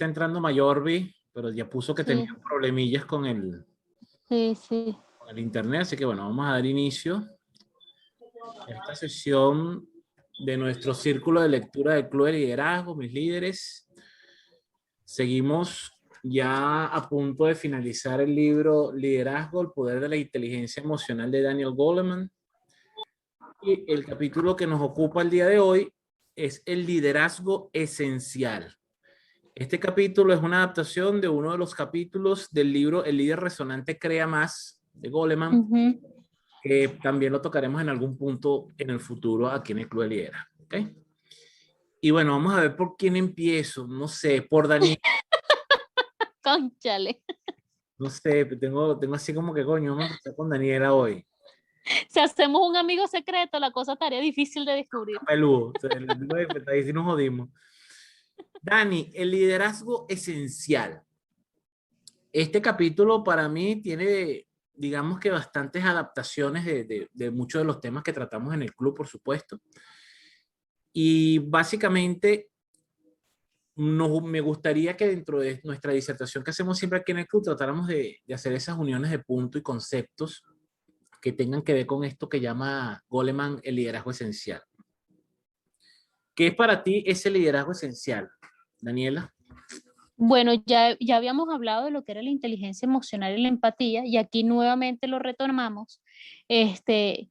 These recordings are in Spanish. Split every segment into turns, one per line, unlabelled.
está entrando Mayorvi, pero ya puso que
Sí.
tenía problemillas con el
Sí.
internet, así que bueno, vamos a dar inicio a esta sesión de nuestro círculo de lectura del Club de Liderazgo, mis líderes. Seguimos ya a punto de finalizar el libro Liderazgo, el poder de la inteligencia emocional de Daniel Goleman. Y el capítulo que nos ocupa el día de hoy es el liderazgo esencial. Este capítulo es una adaptación de uno de los capítulos del libro El líder resonante crea más, de Goleman, que también lo tocaremos en algún punto en el futuro aquí en el Club de Liderazgo. ¿Okay? Y bueno, vamos a ver por quién empiezo. No sé, por Daniel.
Cónchale.
No sé, tengo así como que coño, vamos a empezar con Daniela hoy.
Si hacemos un amigo secreto, la cosa estaría difícil de descubrir.
Peludo, ahí sí nos jodimos. Dani, el liderazgo esencial. Este capítulo para mí tiene, digamos que bastantes adaptaciones de muchos de los temas que tratamos en el club, por supuesto. Y básicamente me gustaría que dentro de nuestra disertación que hacemos siempre aquí en el club tratáramos de hacer esas uniones de punto y conceptos que tengan que ver con esto que llama Goleman el liderazgo esencial. ¿Qué es para ti ese liderazgo esencial, Daniela?
Bueno, ya habíamos hablado de lo que era la inteligencia emocional y la empatía, y aquí nuevamente lo retomamos.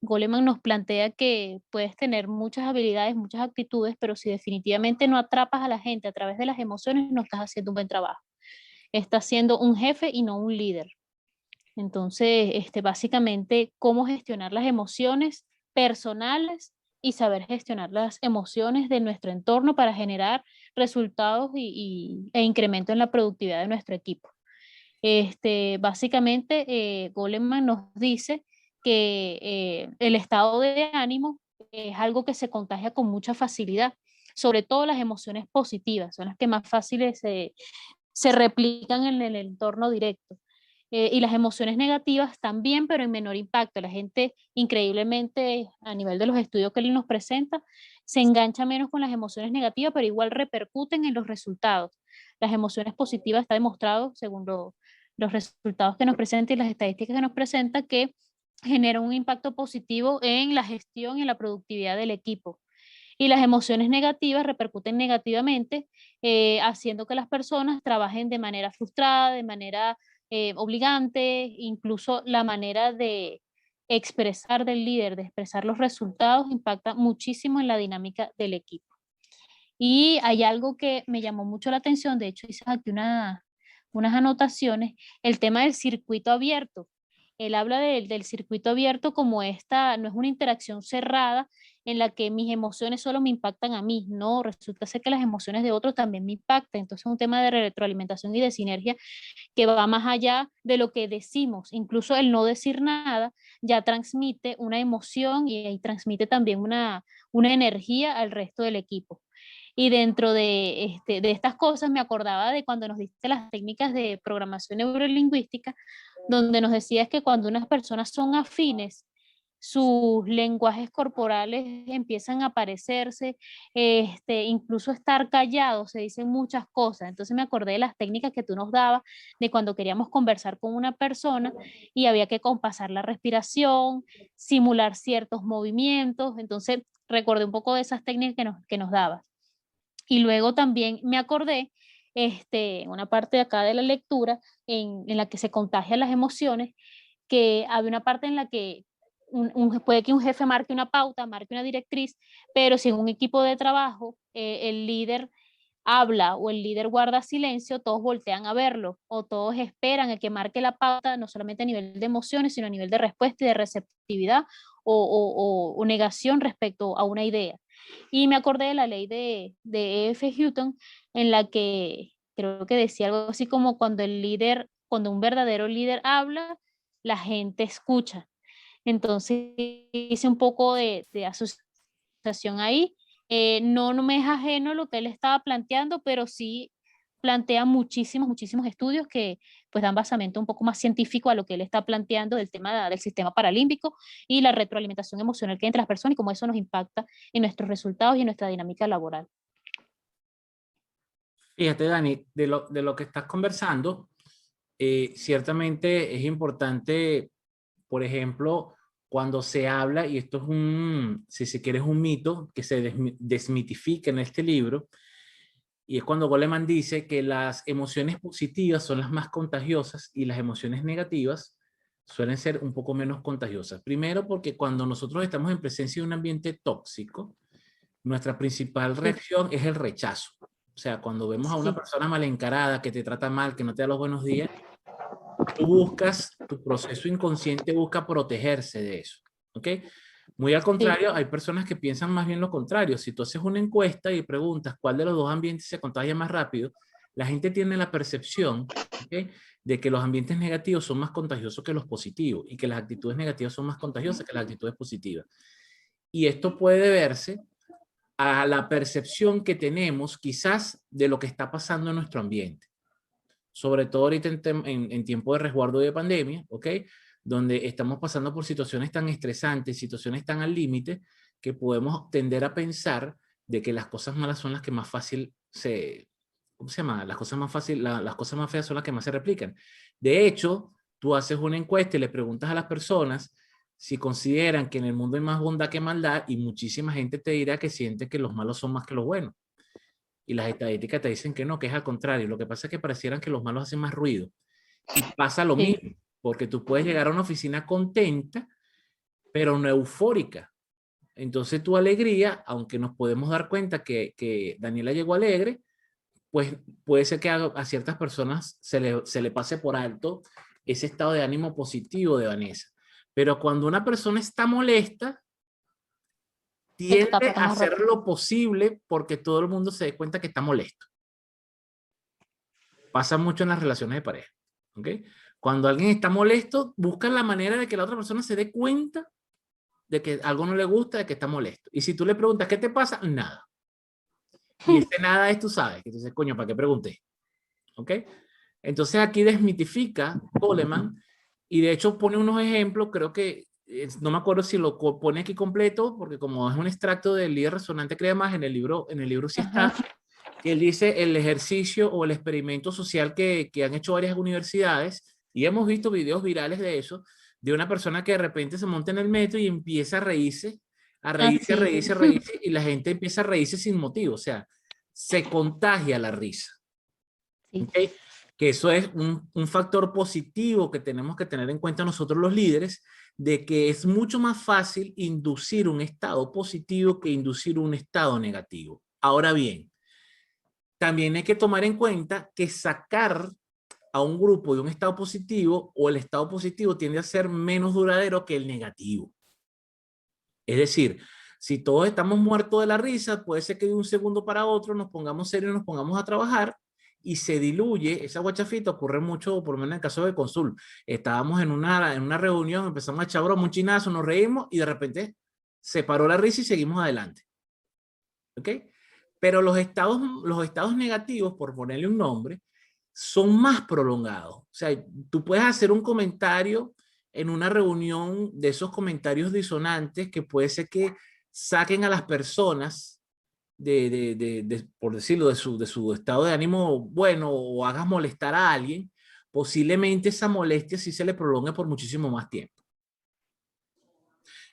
Goleman nos plantea que puedes tener muchas habilidades, muchas actitudes, pero si definitivamente no atrapas a la gente a través de las emociones, no estás haciendo un buen trabajo. Estás siendo un jefe y no un líder. Entonces, básicamente, cómo gestionar las emociones personales y saber gestionar las emociones de nuestro entorno para generar resultados e incremento en la productividad de nuestro equipo. Básicamente, Goleman nos dice que el estado de ánimo es algo que se contagia con mucha facilidad, sobre todo las emociones positivas, son las que más fáciles se replican en el entorno directo. Y las emociones negativas también, pero en menor impacto. La gente, increíblemente, a nivel de los estudios que él nos presenta, se engancha menos con las emociones negativas, pero igual repercuten en los resultados. Las emociones positivas está demostrado, según los resultados que nos presenta y las estadísticas que nos presenta, que generan un impacto positivo en la gestión y en la productividad del equipo. Y las emociones negativas repercuten negativamente, haciendo que las personas trabajen de manera frustrada, de manera obligante, incluso la manera de expresar del líder, de expresar los resultados, impacta muchísimo en la dinámica del equipo. Y hay algo que me llamó mucho la atención, de hecho hice aquí unas anotaciones, el tema del circuito abierto. Él habla del circuito abierto como esta, no es una interacción cerrada en la que mis emociones solo me impactan a mí, no, resulta ser que las emociones de otros también me impactan, entonces es un tema de retroalimentación y de sinergia que va más allá de lo que decimos, incluso el no decir nada ya transmite una emoción y transmite también una energía al resto del equipo. Y dentro de estas cosas me acordaba de cuando nos diste las técnicas de programación neurolingüística, donde nos decías que cuando unas personas son afines, sus lenguajes corporales empiezan a aparecerse, incluso estar callados, se dicen muchas cosas. Entonces me acordé de las técnicas que tú nos dabas de cuando queríamos conversar con una persona y había que compasar la respiración, simular ciertos movimientos. Entonces recordé un poco de esas técnicas que nos dabas. Y luego también me acordé, una parte de acá de la lectura, en la que se contagian las emociones, que había una parte en la que puede que un jefe marque una pauta, marque una directriz, pero si en un equipo de trabajo el líder habla o el líder guarda silencio, todos voltean a verlo o todos esperan a que marque la pauta, no solamente a nivel de emociones, sino a nivel de respuesta y de receptividad o negación respecto a una idea. Y me acordé de la ley de E.F. Hutton, en la que creo que decía algo así como cuando un verdadero líder habla, la gente escucha. Entonces hice un poco de asociación ahí. No me es ajeno lo que él estaba planteando, pero sí plantea muchísimos estudios que pues dan basamento un poco más científico a lo que él está planteando del tema del sistema paralímbico y la retroalimentación emocional que hay entre las personas y cómo eso nos impacta en nuestros resultados y en nuestra dinámica laboral.
Fíjate, Dani, de lo que estás conversando, ciertamente es importante, por ejemplo, cuando se habla, y esto es un, si se quiere, es un mito que se desmitifica en este libro, y es cuando Goleman dice que las emociones positivas son las más contagiosas y las emociones negativas suelen ser un poco menos contagiosas. Primero, porque cuando nosotros estamos en presencia de un ambiente tóxico, nuestra principal
Sí,
reacción es el rechazo. O sea, cuando vemos a una
sí,
persona mal encarada, que te trata mal, que no te da los buenos días, tú buscas, tu proceso inconsciente busca protegerse de eso. ¿Ok? Muy al
sí,
contrario, hay personas que piensan más bien lo contrario. Si tú haces una encuesta y preguntas cuál de los dos ambientes se contagia más rápido, la gente tiene la percepción, ¿ok?, de que los ambientes negativos son más contagiosos que los positivos y que las actitudes negativas son más contagiosas que las actitudes positivas. Y esto puede deberse a la percepción que tenemos quizás de lo que está pasando en nuestro ambiente, sobre todo ahorita en tiempo de resguardo de pandemia, ¿ok? Donde estamos pasando por situaciones tan estresantes, situaciones tan al límite, que podemos tender a pensar de que las cosas malas son las que más fácil se, ¿cómo se llama? Las cosas más fácil, las cosas más feas son las que más se replican. De hecho, tú haces una encuesta y le preguntas a las personas si consideran que en el mundo hay más bondad que maldad, y muchísima gente te dirá que siente que los malos son más que los buenos. Y las estadísticas te dicen que no, que es al contrario. Lo que pasa es que parecieran que los malos hacen más ruido. Y pasa lo
sí,
mismo, porque tú puedes llegar a una oficina contenta, pero no eufórica. Entonces tu alegría, aunque nos podemos dar cuenta que Daniela llegó alegre, pues puede ser que a ciertas personas se le pase por alto ese estado de ánimo positivo de Vanessa. Pero cuando una persona está molesta, tiende
escapa
a
más
hacer
rápido.
lo posible porque todo el mundo se dé cuenta que está molesto. Pasa mucho en las relaciones de pareja. ¿Ok? Cuando alguien está molesto, buscan la manera de que la otra persona se dé cuenta de que algo no le gusta, de que está molesto. Y si tú le preguntas, ¿qué te pasa? Nada. Y ese nada es, tú sabes, que tú dices, coño, ¿para qué pregunté? ¿Ok? Entonces aquí desmitifica Goleman, y de hecho pone unos ejemplos, creo que, no me acuerdo si lo pone aquí completo, porque como es un extracto del líder resonante crea más, en el libro sí está,
Ajá,
que él dice el ejercicio o el experimento social que han hecho varias universidades, y hemos visto videos virales de eso, de una persona que de repente se monta en el metro y empieza a reírse, a reírse, a
así.
reírse, a reírse, y la gente empieza a reírse sin motivo, o sea, se contagia la risa.
Sí,
¿Okay? Que eso es un factor positivo que tenemos que tener en cuenta nosotros los líderes, de que es mucho más fácil inducir un estado positivo que inducir un estado negativo. Ahora bien, también hay que tomar en cuenta que sacar a un grupo de un estado positivo, o el estado positivo tiende a ser menos duradero que el negativo. Es decir, si todos estamos muertos de la risa, puede ser que de un segundo para otro nos pongamos serios, nos pongamos a trabajar y se diluye esa guachafita. Ocurre mucho, por lo menos en el caso de Consul. Estábamos en una reunión, empezamos a echar broma, un chinazo, nos reímos y de repente se paró la risa y seguimos adelante. ¿Ok? Pero los estados negativos, por ponerle un nombre, son más prolongados. O sea, tú puedes hacer un comentario en una reunión, de esos comentarios disonantes que puede ser que saquen a las personas por decirlo, de su estado de ánimo bueno, o hagas molestar a alguien. Posiblemente esa molestia sí se le prolongue por muchísimo más tiempo.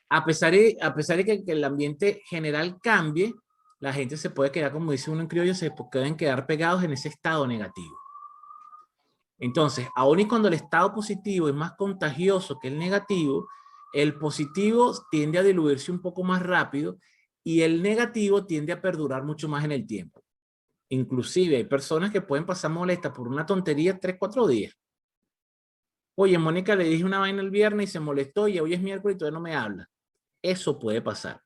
A pesar de que el ambiente general cambie, la gente se puede quedar, como dice uno en criollo, se pueden quedar pegados en ese estado negativo. Entonces, aun y cuando el estado positivo es más contagioso que el negativo, el positivo tiende a diluirse un poco más rápido y el negativo tiende a perdurar mucho más en el tiempo. Inclusive hay personas que pueden pasar molestas por una tontería 3, 4 días. Oye, Mónica, le dije una vaina el viernes y se molestó y hoy es miércoles y todavía no me habla. Eso puede pasar.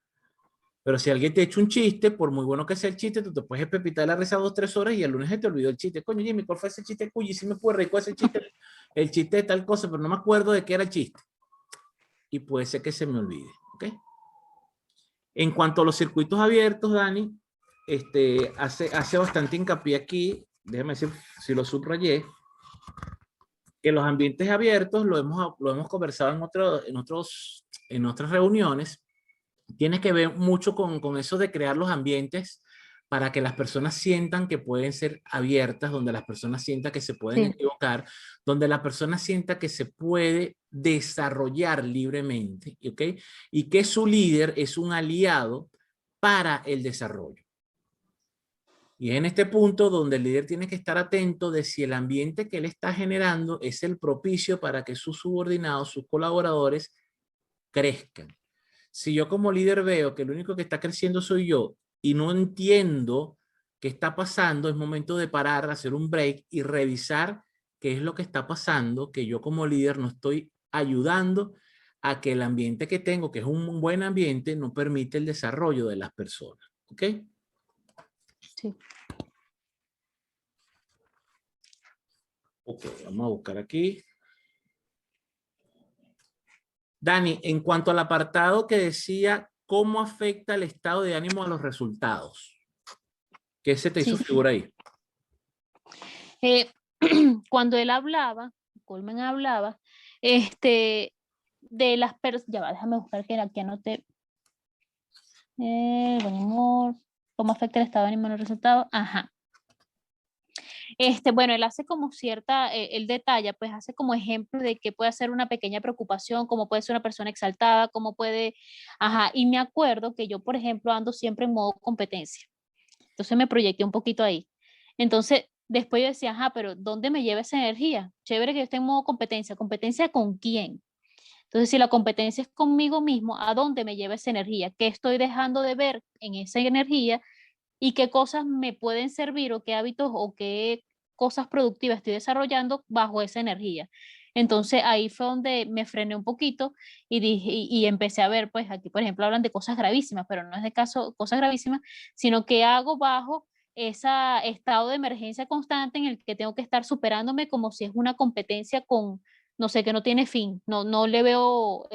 Pero si alguien te echa un chiste, por muy bueno que sea el chiste, tú te puedes pepitar la risa 2, 3 horas y el lunes se te olvidó el chiste. Coño, Jimmy, ¿cuál fue ese chiste? Cuyo, sí me puede reír con ese chiste, el chiste de tal cosa, pero no me acuerdo de qué era el chiste. Y puede ser que se me olvide. ¿Ok? En cuanto a los circuitos abiertos, Dani, hace bastante hincapié aquí, déjame decir si lo subrayé, que los ambientes abiertos, lo hemos conversado en otras reuniones, tiene que ver mucho con eso de crear los ambientes para que las personas sientan que pueden ser abiertas, donde las personas sientan que se pueden
Sí.
equivocar, donde la persona sienta que se puede desarrollar libremente, ¿ok? Y que su líder es un aliado para el desarrollo. Y es en este punto donde el líder tiene que estar atento de si el ambiente que él está generando es el propicio para que sus subordinados, sus colaboradores, crezcan. Si yo como líder veo que el único que está creciendo soy yo y no entiendo qué está pasando, es momento de parar, hacer un break y revisar qué es lo que está pasando, que yo como líder no estoy ayudando a que el ambiente que tengo, que es un buen ambiente, no permite el desarrollo de las personas. ¿Ok?
Sí.
Ok, vamos a buscar aquí. Dani, en cuanto al apartado que decía cómo afecta el estado de ánimo a los resultados, ¿qué se te hizo
Sí.
figura ahí?
Cuando él hablaba, Coleman hablaba, de las personas, ya va, déjame buscar que aquí anoté, buen humor, cómo afecta el estado de ánimo en los resultados, ajá. Bueno, él hace como cierta, él detalla, pues hace como ejemplo de qué puede ser una pequeña preocupación, cómo puede ser una persona exaltada, cómo puede, ajá, y me acuerdo que yo, por ejemplo, ando siempre en modo competencia, entonces me proyecté un poquito ahí. Entonces, después yo decía, ajá, pero ¿dónde me lleva esa energía? Chévere que yo esté en modo competencia. ¿Competencia con quién? Entonces, si la competencia es conmigo mismo, ¿a dónde me lleva esa energía? ¿Qué estoy dejando de ver en esa energía? ¿Y qué cosas me pueden servir o qué hábitos o qué cosas productivas estoy desarrollando bajo esa energía? Entonces ahí fue donde me frené un poquito y dije, y empecé a ver, pues aquí por ejemplo hablan de cosas gravísimas, pero no es de caso cosas gravísimas, sino que hago bajo ese estado de emergencia constante en el que tengo que estar superándome como si es una competencia con, no sé, que no tiene fin, no le veo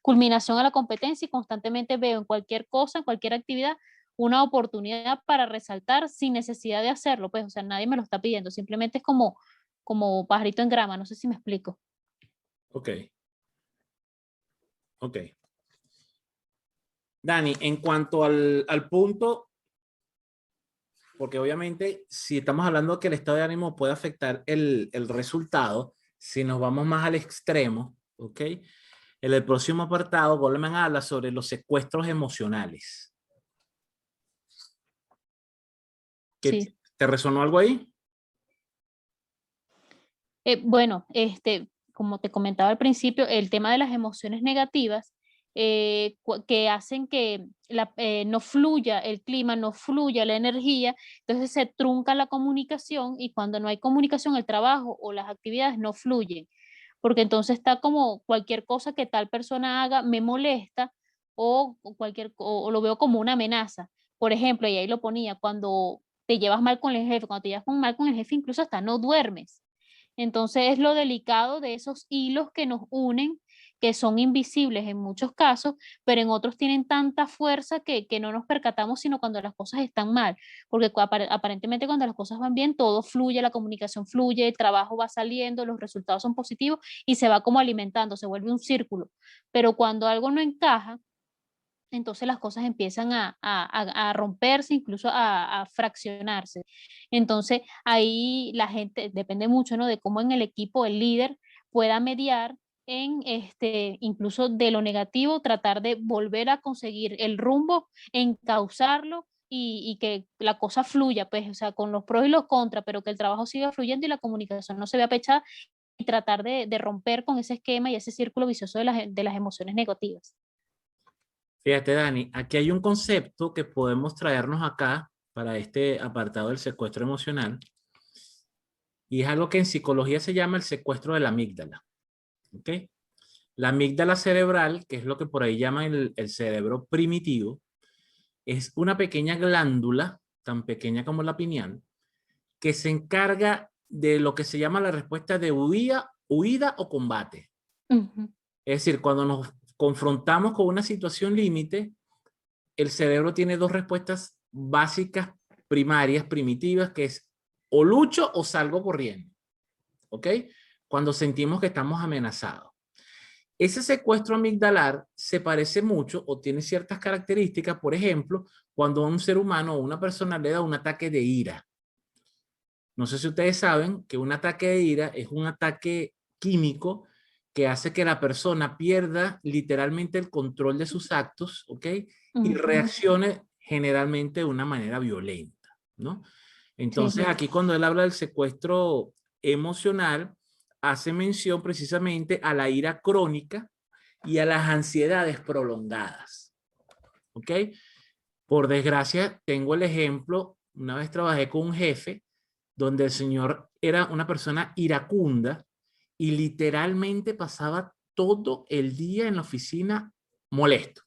culminación a la competencia y constantemente veo en cualquier cosa, en cualquier actividad, una oportunidad para resaltar sin necesidad de hacerlo, pues, o sea, nadie me lo está pidiendo, simplemente es como pajarito en grama, no sé si me explico.
Ok, ok. Dani, en cuanto al punto, porque obviamente si estamos hablando de que el estado de ánimo puede afectar el resultado, si nos vamos más al extremo, ¿ok? En el próximo apartado, Goleman habla sobre los secuestros emocionales.
Sí.
¿Te resonó algo ahí?
Bueno, como te comentaba al principio, el tema de las emociones negativas que hacen que no fluya el clima, no fluya la energía, entonces se trunca la comunicación y cuando no hay comunicación, el trabajo o las actividades no fluyen, porque entonces está como cualquier cosa que tal persona haga me molesta o lo veo como una amenaza. Por ejemplo, y ahí lo ponía, cuando te llevas mal con el jefe, cuando te llevas mal con el jefe, incluso hasta no duermes. Entonces es lo delicado de esos hilos que nos unen, que son invisibles en muchos casos, pero en otros tienen tanta fuerza que no nos percatamos sino cuando las cosas están mal, porque aparentemente cuando las cosas van bien, todo fluye, la comunicación fluye, el trabajo va saliendo, los resultados son positivos y se va como alimentando, se vuelve un círculo. Pero cuando algo no encaja, entonces las cosas empiezan a romperse, incluso a fraccionarse. Entonces ahí la gente, depende mucho, ¿no? De cómo en el equipo el líder pueda mediar en incluso de lo negativo, tratar de volver a conseguir el rumbo, encauzarlo y que la cosa fluya, pues, o sea, con los pros y los contras, pero que el trabajo siga fluyendo y la comunicación no se vea pechada y tratar de romper con ese esquema y ese círculo vicioso de las emociones negativas.
Fíjate, Dani, aquí hay un concepto que podemos traernos acá para este apartado del secuestro emocional y es algo que en psicología se llama el secuestro de la amígdala. ¿Ok? La amígdala cerebral, que es lo que por ahí llaman el cerebro primitivo, es una pequeña glándula, tan pequeña como la pineal, que se encarga de lo que se llama la respuesta de huida o combate.
Ujú.
Es decir, cuando nos confrontamos con una situación límite, el cerebro tiene dos respuestas básicas, primarias, primitivas, que es o lucho o salgo corriendo. ¿Ok? Cuando sentimos que estamos amenazados. Ese secuestro amigdalar se parece mucho o tiene ciertas características, por ejemplo, cuando a un ser humano o una persona le da un ataque de ira. No sé si ustedes saben que un ataque de ira es un ataque químico que hace que la persona pierda literalmente el control de sus actos, ¿ok? Y reaccione generalmente de una manera violenta, ¿no? Entonces,
Sí.
aquí cuando él habla del secuestro emocional, hace mención precisamente a la ira crónica y a las ansiedades prolongadas, ¿ok? Por desgracia, tengo el ejemplo, una vez trabajé con un jefe donde el señor era una persona iracunda y literalmente pasaba todo el día en la oficina molesto.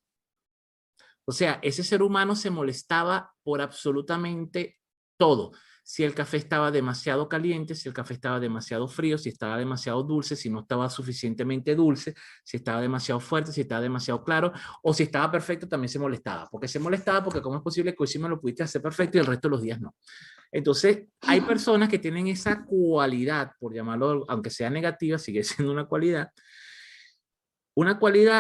O sea, ese ser humano se molestaba por absolutamente todo. Si el café estaba demasiado caliente, si el café estaba demasiado frío, si estaba demasiado dulce, si no estaba suficientemente dulce, si estaba demasiado fuerte, si estaba demasiado claro, o si estaba perfecto, también se molestaba. Porque se molestaba porque cómo es posible que hoy sí me lo pudiste hacer perfecto y el resto de los días no. Entonces, hay personas que tienen esa cualidad, por llamarlo, aunque sea negativa, sigue siendo una cualidad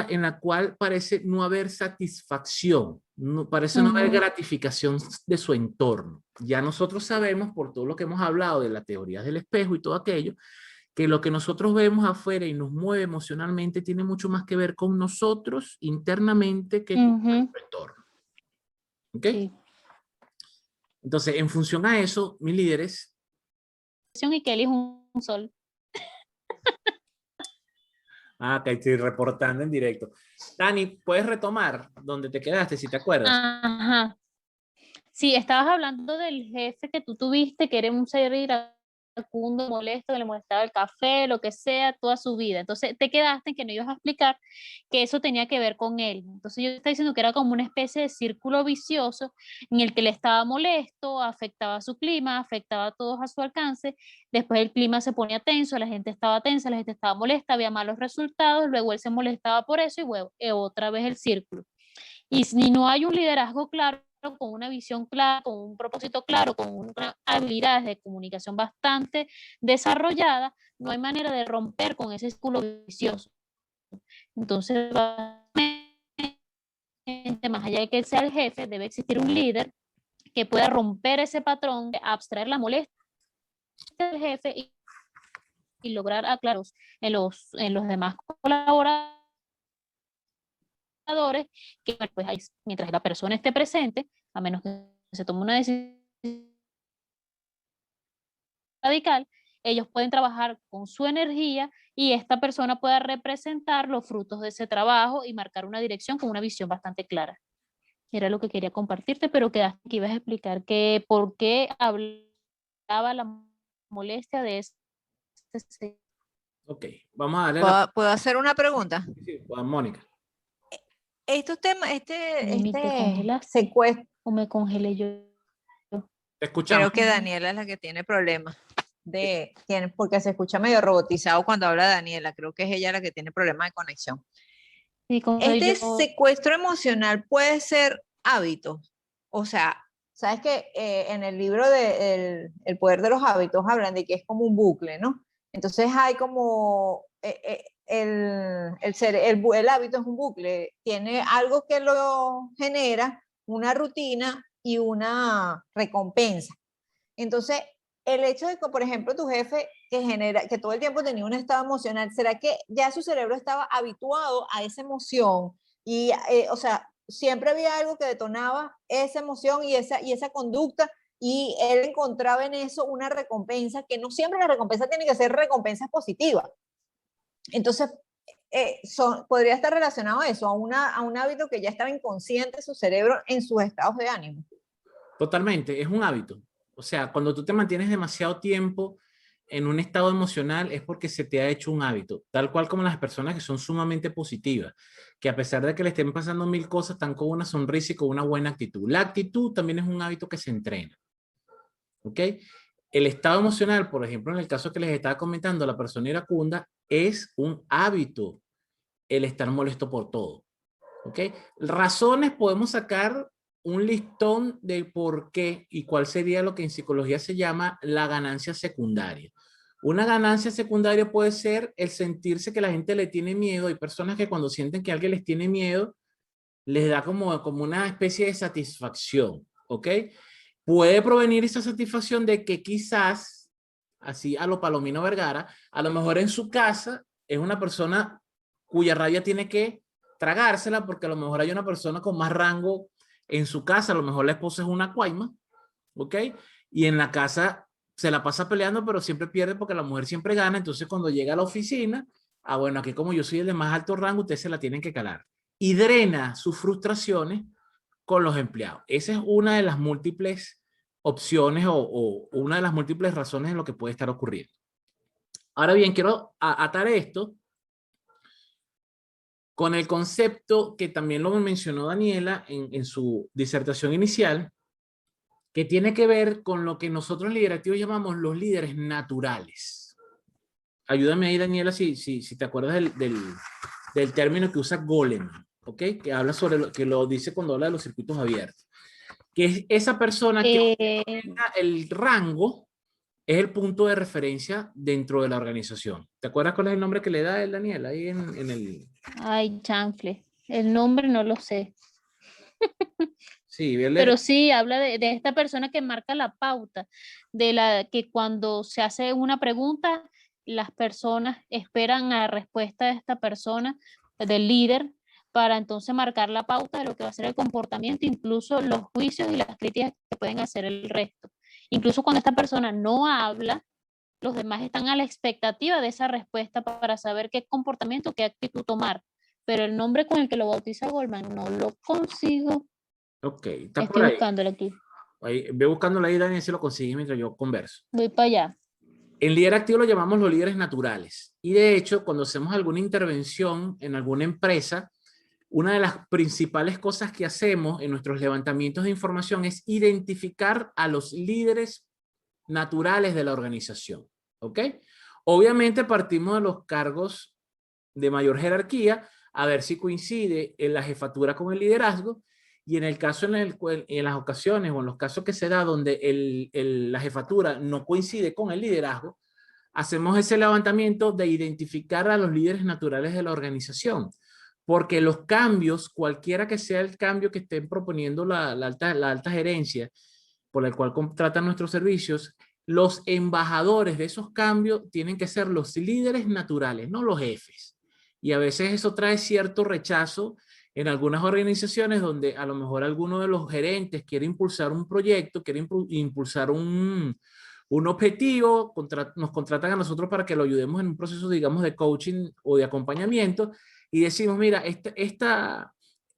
en la cual parece no haber satisfacción, no, parece no haber gratificación de su entorno. Ya nosotros sabemos, por todo lo que hemos hablado de las teorías del espejo y todo aquello, que lo que nosotros vemos afuera y nos mueve emocionalmente tiene mucho más que ver con nosotros internamente que con nuestro entorno. ¿Ok?
Sí.
Entonces, en función a eso, mis líderes...
Y Kelly es un sol.
Ah, que estoy reportando en directo. Dani, ¿puedes retomar donde te quedaste, si te acuerdas?
Ajá. Sí, estabas hablando del jefe que tú tuviste, que era un ser iracundo, molesto, que le molestaba el café, lo que sea, toda su vida. Entonces te quedaste en que no ibas a explicar que eso tenía que ver con él. Entonces yo te estaba diciendo que era como una especie de círculo vicioso en el que él estaba molesto, afectaba su clima, afectaba a todos a su alcance. Después el clima se ponía tenso, la gente estaba tensa, la gente estaba molesta, había malos resultados, luego él se molestaba por eso y luego, otra vez el círculo. Y si no hay un liderazgo claro, con una visión clara, con un propósito claro, con una habilidad de comunicación bastante desarrollada, no hay manera de romper con ese círculo vicioso. Entonces, más allá de que él sea el jefe, debe existir un líder que pueda romper ese patrón, abstraer la molestia del jefe y lograr aclaros en los demás colaboradores que pues, mientras la persona esté presente, a menos que se tome una decisión radical, ellos pueden trabajar con su energía y esta persona pueda representar los frutos de ese trabajo y marcar una dirección con una visión bastante clara. Era lo que quería compartirte, pero quedaste que ibas a explicar que por qué hablaba la molestia de este.
Ok, vamos a darle la...
¿Puedo hacer una pregunta?
Sí, Juan Mónica.
Estos temas,
Mimi, ¿te congelaste
secuestro,
o me congelé yo?
Te escuchamos.
creo que Daniela es la que tiene problemas porque se escucha medio robotizado cuando habla Daniela, creo que es ella la que tiene problemas de conexión.
Sí, como soy
Este
yo.
secuestro emocional puede ser hábitos, o sea, sabes que en el libro de El poder de los hábitos hablan de que es como un bucle, ¿no? Entonces hay como el hábito es un bucle, tiene algo que lo genera, una rutina y una recompensa. Entonces, el hecho de que, por ejemplo, tu jefe que todo el tiempo tenía un estado emocional, ¿será que ya su cerebro estaba habituado a esa emoción? Y, o sea, siempre había algo que detonaba esa emoción y esa conducta, y él encontraba en eso una recompensa, que no siempre la recompensa tiene que ser recompensa positiva. Entonces, podría estar relacionado a eso, a un hábito que ya estaba inconsciente en su cerebro en sus estados de ánimo.
Totalmente, es un hábito. O sea, cuando tú te mantienes demasiado tiempo en un estado emocional es porque se te ha hecho un hábito, tal cual como las personas que son sumamente positivas, que a pesar de que le estén pasando mil cosas, están con una sonrisa y con una buena actitud. La actitud también es un hábito que se entrena. ¿Ok? El estado emocional, por ejemplo, en el caso que les estaba comentando, la persona iracunda, es un hábito el estar molesto por todo. ¿Ok? Razones podemos sacar un listón de por qué y cuál sería lo que en psicología se llama la ganancia secundaria. Una ganancia secundaria puede ser el sentirse que la gente le tiene miedo. Hay personas que cuando sienten que alguien les tiene miedo, les da como una especie de satisfacción, ¿ok? Puede provenir esa satisfacción de que quizás, así a lo Palomino Vergara, a lo mejor en su casa es una persona cuya rabia tiene que tragársela, porque a lo mejor hay una persona con más rango en su casa, a lo mejor la esposa es una cuaima, ¿ok? Y en la casa se la pasa peleando, pero siempre pierde porque la mujer siempre gana. Entonces cuando llega a la oficina, bueno, aquí como yo soy el de más alto rango, ustedes se la tienen que calar. Y drena sus frustraciones con los empleados. Esa es una de las múltiples opciones o una de las múltiples razones en lo que puede estar ocurriendo. Ahora bien, quiero atar esto con el concepto que también lo mencionó Daniela en su disertación inicial, que tiene que ver con lo que nosotros liderativos llamamos los líderes naturales. Ayúdame ahí, Daniela, si te acuerdas del término que usa Goleman, ¿ok? Que habla sobre que lo dice cuando habla de los circuitos abiertos. Que es esa persona que tenga el rango, es el punto de referencia dentro de la organización. ¿Te acuerdas cuál es el nombre que le da el Daniel ahí en el...?
Ay, chanfle. El nombre no lo sé.
Sí,
Pero sí, habla de esta persona que marca la pauta, de la que cuando se hace una pregunta, las personas esperan la respuesta de esta persona, del líder, para entonces marcar la pauta de lo que va a ser el comportamiento, incluso los juicios y las críticas que pueden hacer el resto. Incluso cuando esta persona no habla, los demás están a la expectativa de esa respuesta para saber qué comportamiento, qué actitud tomar. Pero el nombre con el que lo bautiza Goldman no lo consigo.
Ok, está por
Estoy
ahí.
buscándolo aquí.
Ve buscándolo ahí, Daniel, si lo consigues mientras yo converso.
Voy para allá.
En líder activo lo llamamos los líderes naturales. Y de hecho, cuando hacemos alguna intervención en alguna empresa, una de las principales cosas que hacemos en nuestros levantamientos de información es identificar a los líderes naturales de la organización. ¿Ok? Obviamente partimos de los cargos de mayor jerarquía a ver si coincide en la jefatura con el liderazgo, y en el caso en las ocasiones o en los casos que se da donde la jefatura no coincide con el liderazgo, hacemos ese levantamiento de identificar a los líderes naturales de la organización. Porque los cambios, cualquiera que sea el cambio que estén proponiendo la alta gerencia por el cual contratan nuestros servicios, los embajadores de esos cambios tienen que ser los líderes naturales, no los jefes. Y a veces eso trae cierto rechazo en algunas organizaciones donde a lo mejor alguno de los gerentes quiere impulsar un proyecto, quiere impulsar un objetivo, nos contratan a nosotros para que lo ayudemos en un proceso, digamos, de coaching o de acompañamiento, y decimos, mira,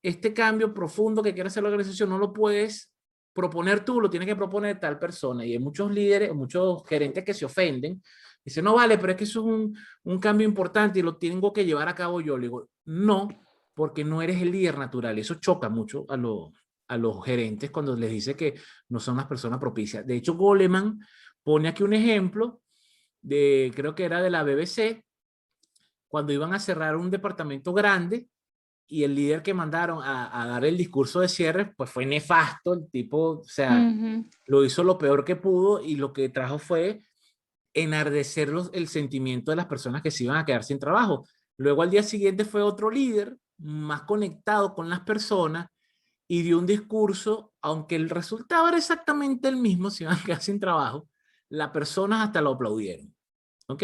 este cambio profundo que quiere hacer la organización no lo puedes proponer tú, lo tiene que proponer tal persona. Y hay muchos líderes, muchos gerentes que se ofenden. Dicen, no vale, pero es que eso es un cambio importante y lo tengo que llevar a cabo yo. Le digo, no, porque no eres el líder natural. Eso choca mucho a los gerentes cuando les dice que no son las personas propicias. De hecho, Goleman pone aquí un ejemplo creo que era de la BBC, cuando iban a cerrar un departamento grande y el líder que mandaron a dar el discurso de cierre, pues fue nefasto. El tipo, o sea, lo hizo lo peor que pudo, y lo que trajo fue enardecer el sentimiento de las personas que se iban a quedar sin trabajo. Luego al día siguiente fue otro líder más conectado con las personas y dio un discurso, aunque el resultado era exactamente el mismo, se iban a quedar sin trabajo, las personas hasta lo aplaudieron. ¿Ok?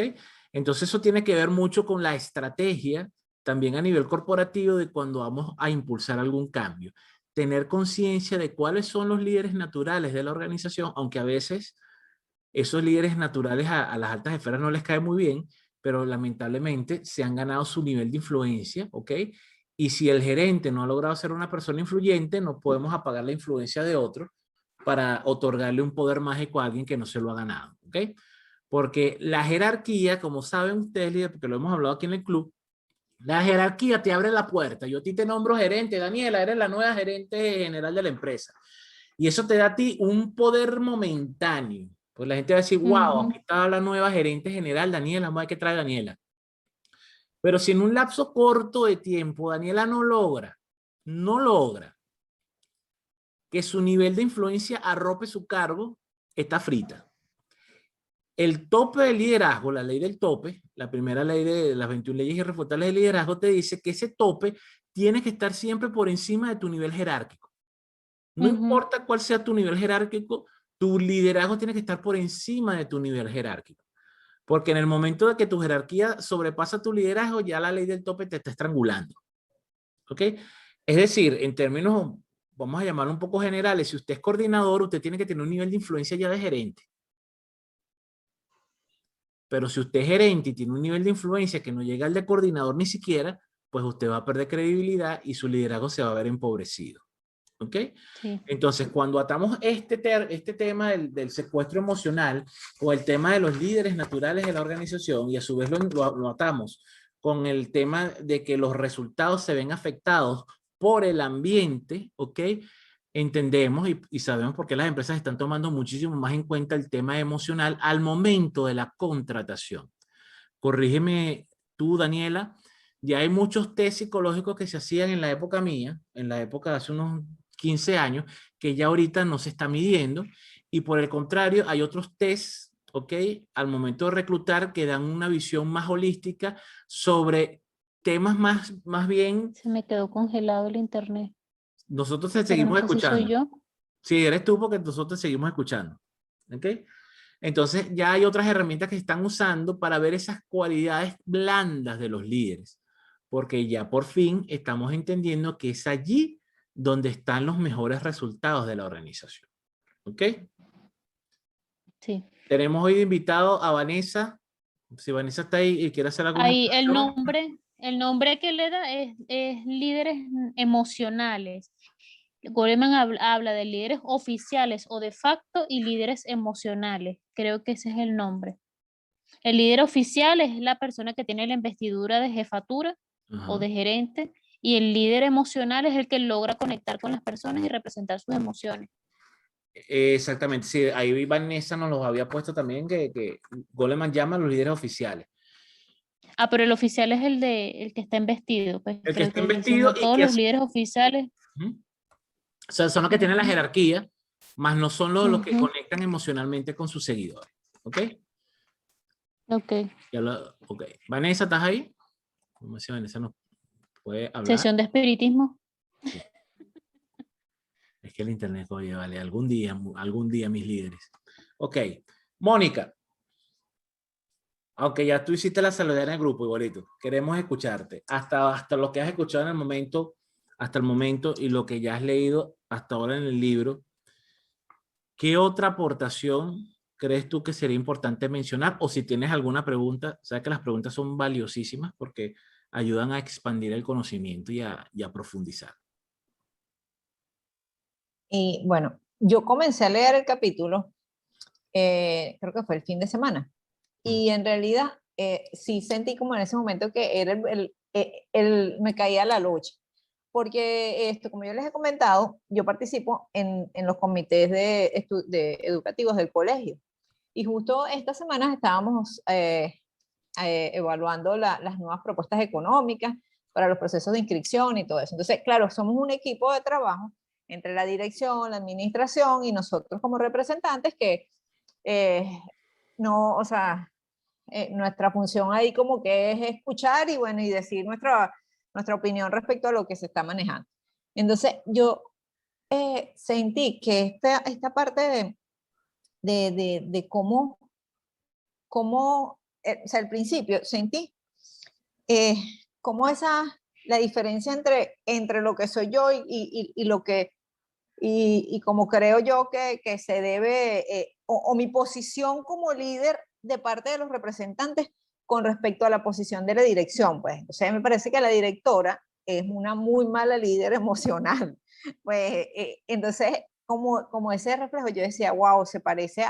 Entonces eso tiene que ver mucho con la estrategia, también a nivel corporativo, de cuando vamos a impulsar algún cambio. Tener conciencia de cuáles son los líderes naturales de la organización, aunque a veces esos líderes naturales a las altas esferas no les cae muy bien, pero lamentablemente se han ganado su nivel de influencia, ¿ok? Y si el gerente no ha logrado ser una persona influyente, no podemos apagar la influencia de otro para otorgarle un poder mágico a alguien que no se lo ha ganado, ¿ok? Porque la jerarquía, como saben ustedes, líder, porque lo hemos hablado aquí en el club, la jerarquía te abre la puerta. Yo a ti te nombro gerente, Daniela, eres la nueva gerente general de la empresa. Y eso te da a ti un poder momentáneo. Pues la gente va a decir, wow, aquí está la nueva gerente general, Daniela, vamos a ver qué trae Daniela. Pero si en un lapso corto de tiempo Daniela no logra que su nivel de influencia arrope su cargo, está frita. El tope del liderazgo, la ley del tope, la primera ley de las 21 leyes irrefutables del liderazgo, te dice que ese tope tiene que estar siempre por encima de tu nivel jerárquico. No importa cuál sea tu nivel jerárquico, tu liderazgo tiene que estar por encima de tu nivel jerárquico. Porque en el momento de que tu jerarquía sobrepasa tu liderazgo, ya la ley del tope te está estrangulando. ¿Ok? Es decir, en términos, vamos a llamarlo un poco generales, si usted es coordinador, usted tiene que tener un nivel de influencia ya de gerente. Pero si usted es gerente y tiene un nivel de influencia que no llega al de coordinador ni siquiera, pues usted va a perder credibilidad y su liderazgo se va a ver empobrecido. ¿Ok?
Sí.
Entonces, cuando atamos este tema del secuestro emocional o el tema de los líderes naturales de la organización y a su vez lo atamos con el tema de que los resultados se ven afectados por el ambiente, ¿ok? Entendemos y sabemos por qué las empresas están tomando muchísimo más en cuenta el tema emocional al momento de la contratación. Corrígeme tú, Daniela, ya hay muchos test psicológicos que se hacían en la época mía, en la época de hace unos 15 años, que ya ahorita no se está midiendo, y por el contrario, hay otros test, ¿ok? Al momento de reclutar que dan una visión más holística sobre temas más bien.
Se me quedó congelado el internet.
Nosotros te
Pero
seguimos
no sé si soy
escuchando.
yo.
Sí, eres tú porque nosotros te seguimos escuchando. ¿Ok? Entonces ya hay otras herramientas que se están usando para ver esas cualidades blandas de los líderes. Porque ya por fin estamos entendiendo que es allí donde están los mejores resultados de la organización. ¿Ok?
Sí.
Tenemos hoy de invitado a Vanessa. Si Vanessa está ahí y quiere hacer alguna
Ahí
explicación.
el nombre que le da es líderes emocionales. Goleman habla de líderes oficiales o de facto y líderes emocionales. Creo que ese es el nombre. El líder oficial es la persona que tiene la investidura de jefatura o
Ajá.
de gerente, y el líder emocional es el que logra conectar con las personas y representar sus emociones.
Exactamente, sí, ahí Vanessa nos los había puesto también que Goleman llama a los líderes oficiales.
Ah, pero el oficial es el que está investido, pues
El que
creo
está
que dice,
investido
no
y
todos
que
los
hace.
líderes oficiales.
Ujú. O sea, son los que tienen la jerarquía, más no son los que
Ujú.
conectan emocionalmente con sus seguidores. ¿Ok?
Ok.
Ok. Vanessa, ¿estás ahí? ¿Cómo si Vanessa nos puede hablar?
Sesión de espiritismo.
Sí. Es que el internet, oye, vale, algún día mis líderes. Ok. Mónica, aunque ya tú hiciste la saludera en el grupo, igualito, queremos escucharte. Hasta lo que has escuchado en el momento, hasta el momento y lo que ya has leído hasta ahora en el libro, ¿qué otra aportación crees tú que sería importante mencionar? O si tienes alguna pregunta, sabes que las preguntas son valiosísimas porque ayudan a expandir el conocimiento y a profundizar.
Y bueno, yo comencé a leer el capítulo, creo que fue el fin de semana, y en realidad sí sentí como en ese momento que era me caía la lucha, porque esto, como yo les he comentado, yo participo en los comités de educativos del colegio, y justo estas semanas estábamos evaluando las nuevas propuestas económicas para los procesos de inscripción y todo eso. Entonces, claro, somos un equipo de trabajo entre la dirección, la administración y nosotros como representantes que no, o sea, nuestra función ahí como que es escuchar y bueno, y decir nuestra opinión respecto a lo que se está manejando. Entonces, yo sentí que esta parte de cómo o sea, al principio sentí eh, cómo la diferencia entre lo que soy yo y lo que, y como creo yo que se debe, o mi posición como líder de parte de los representantes con respecto a la posición de la dirección, pues. O sea, me parece que la directora es una muy mala líder emocional. Pues, entonces, como ese reflejo, yo decía, wow, se parece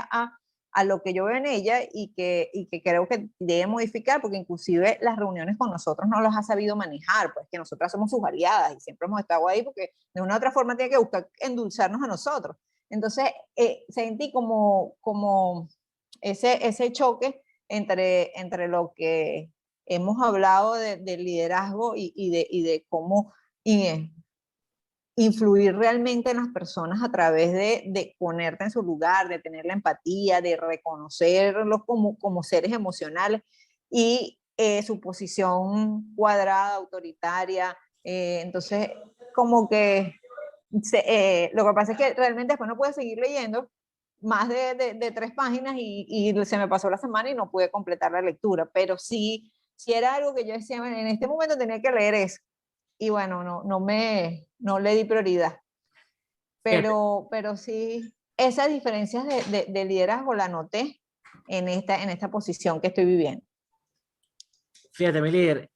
a lo que yo veo en ella y que creo que debe modificar, porque inclusive las reuniones con nosotros no las ha sabido manejar, pues que nosotras somos sus aliadas y siempre hemos estado ahí porque de una u otra forma tiene que buscar endulzarnos a nosotros. Entonces, sentí como ese choque entre lo que hemos hablado de liderazgo y de cómo, y influir realmente en las personas a través de ponerte en su lugar, de tener la empatía, de reconocerlos como seres emocionales y su posición cuadrada, autoritaria. Entonces, como que lo que pasa es que realmente después no pude seguir leyendo más de 3 páginas y se me pasó la semana y no pude completar la lectura, pero sí era algo que yo decía, bueno, en este momento tenía que leer eso. Y bueno, no le di prioridad. Pero sí, esas diferencias de liderazgo la noté en esta posición que estoy viviendo.
Fíjate, mi líder,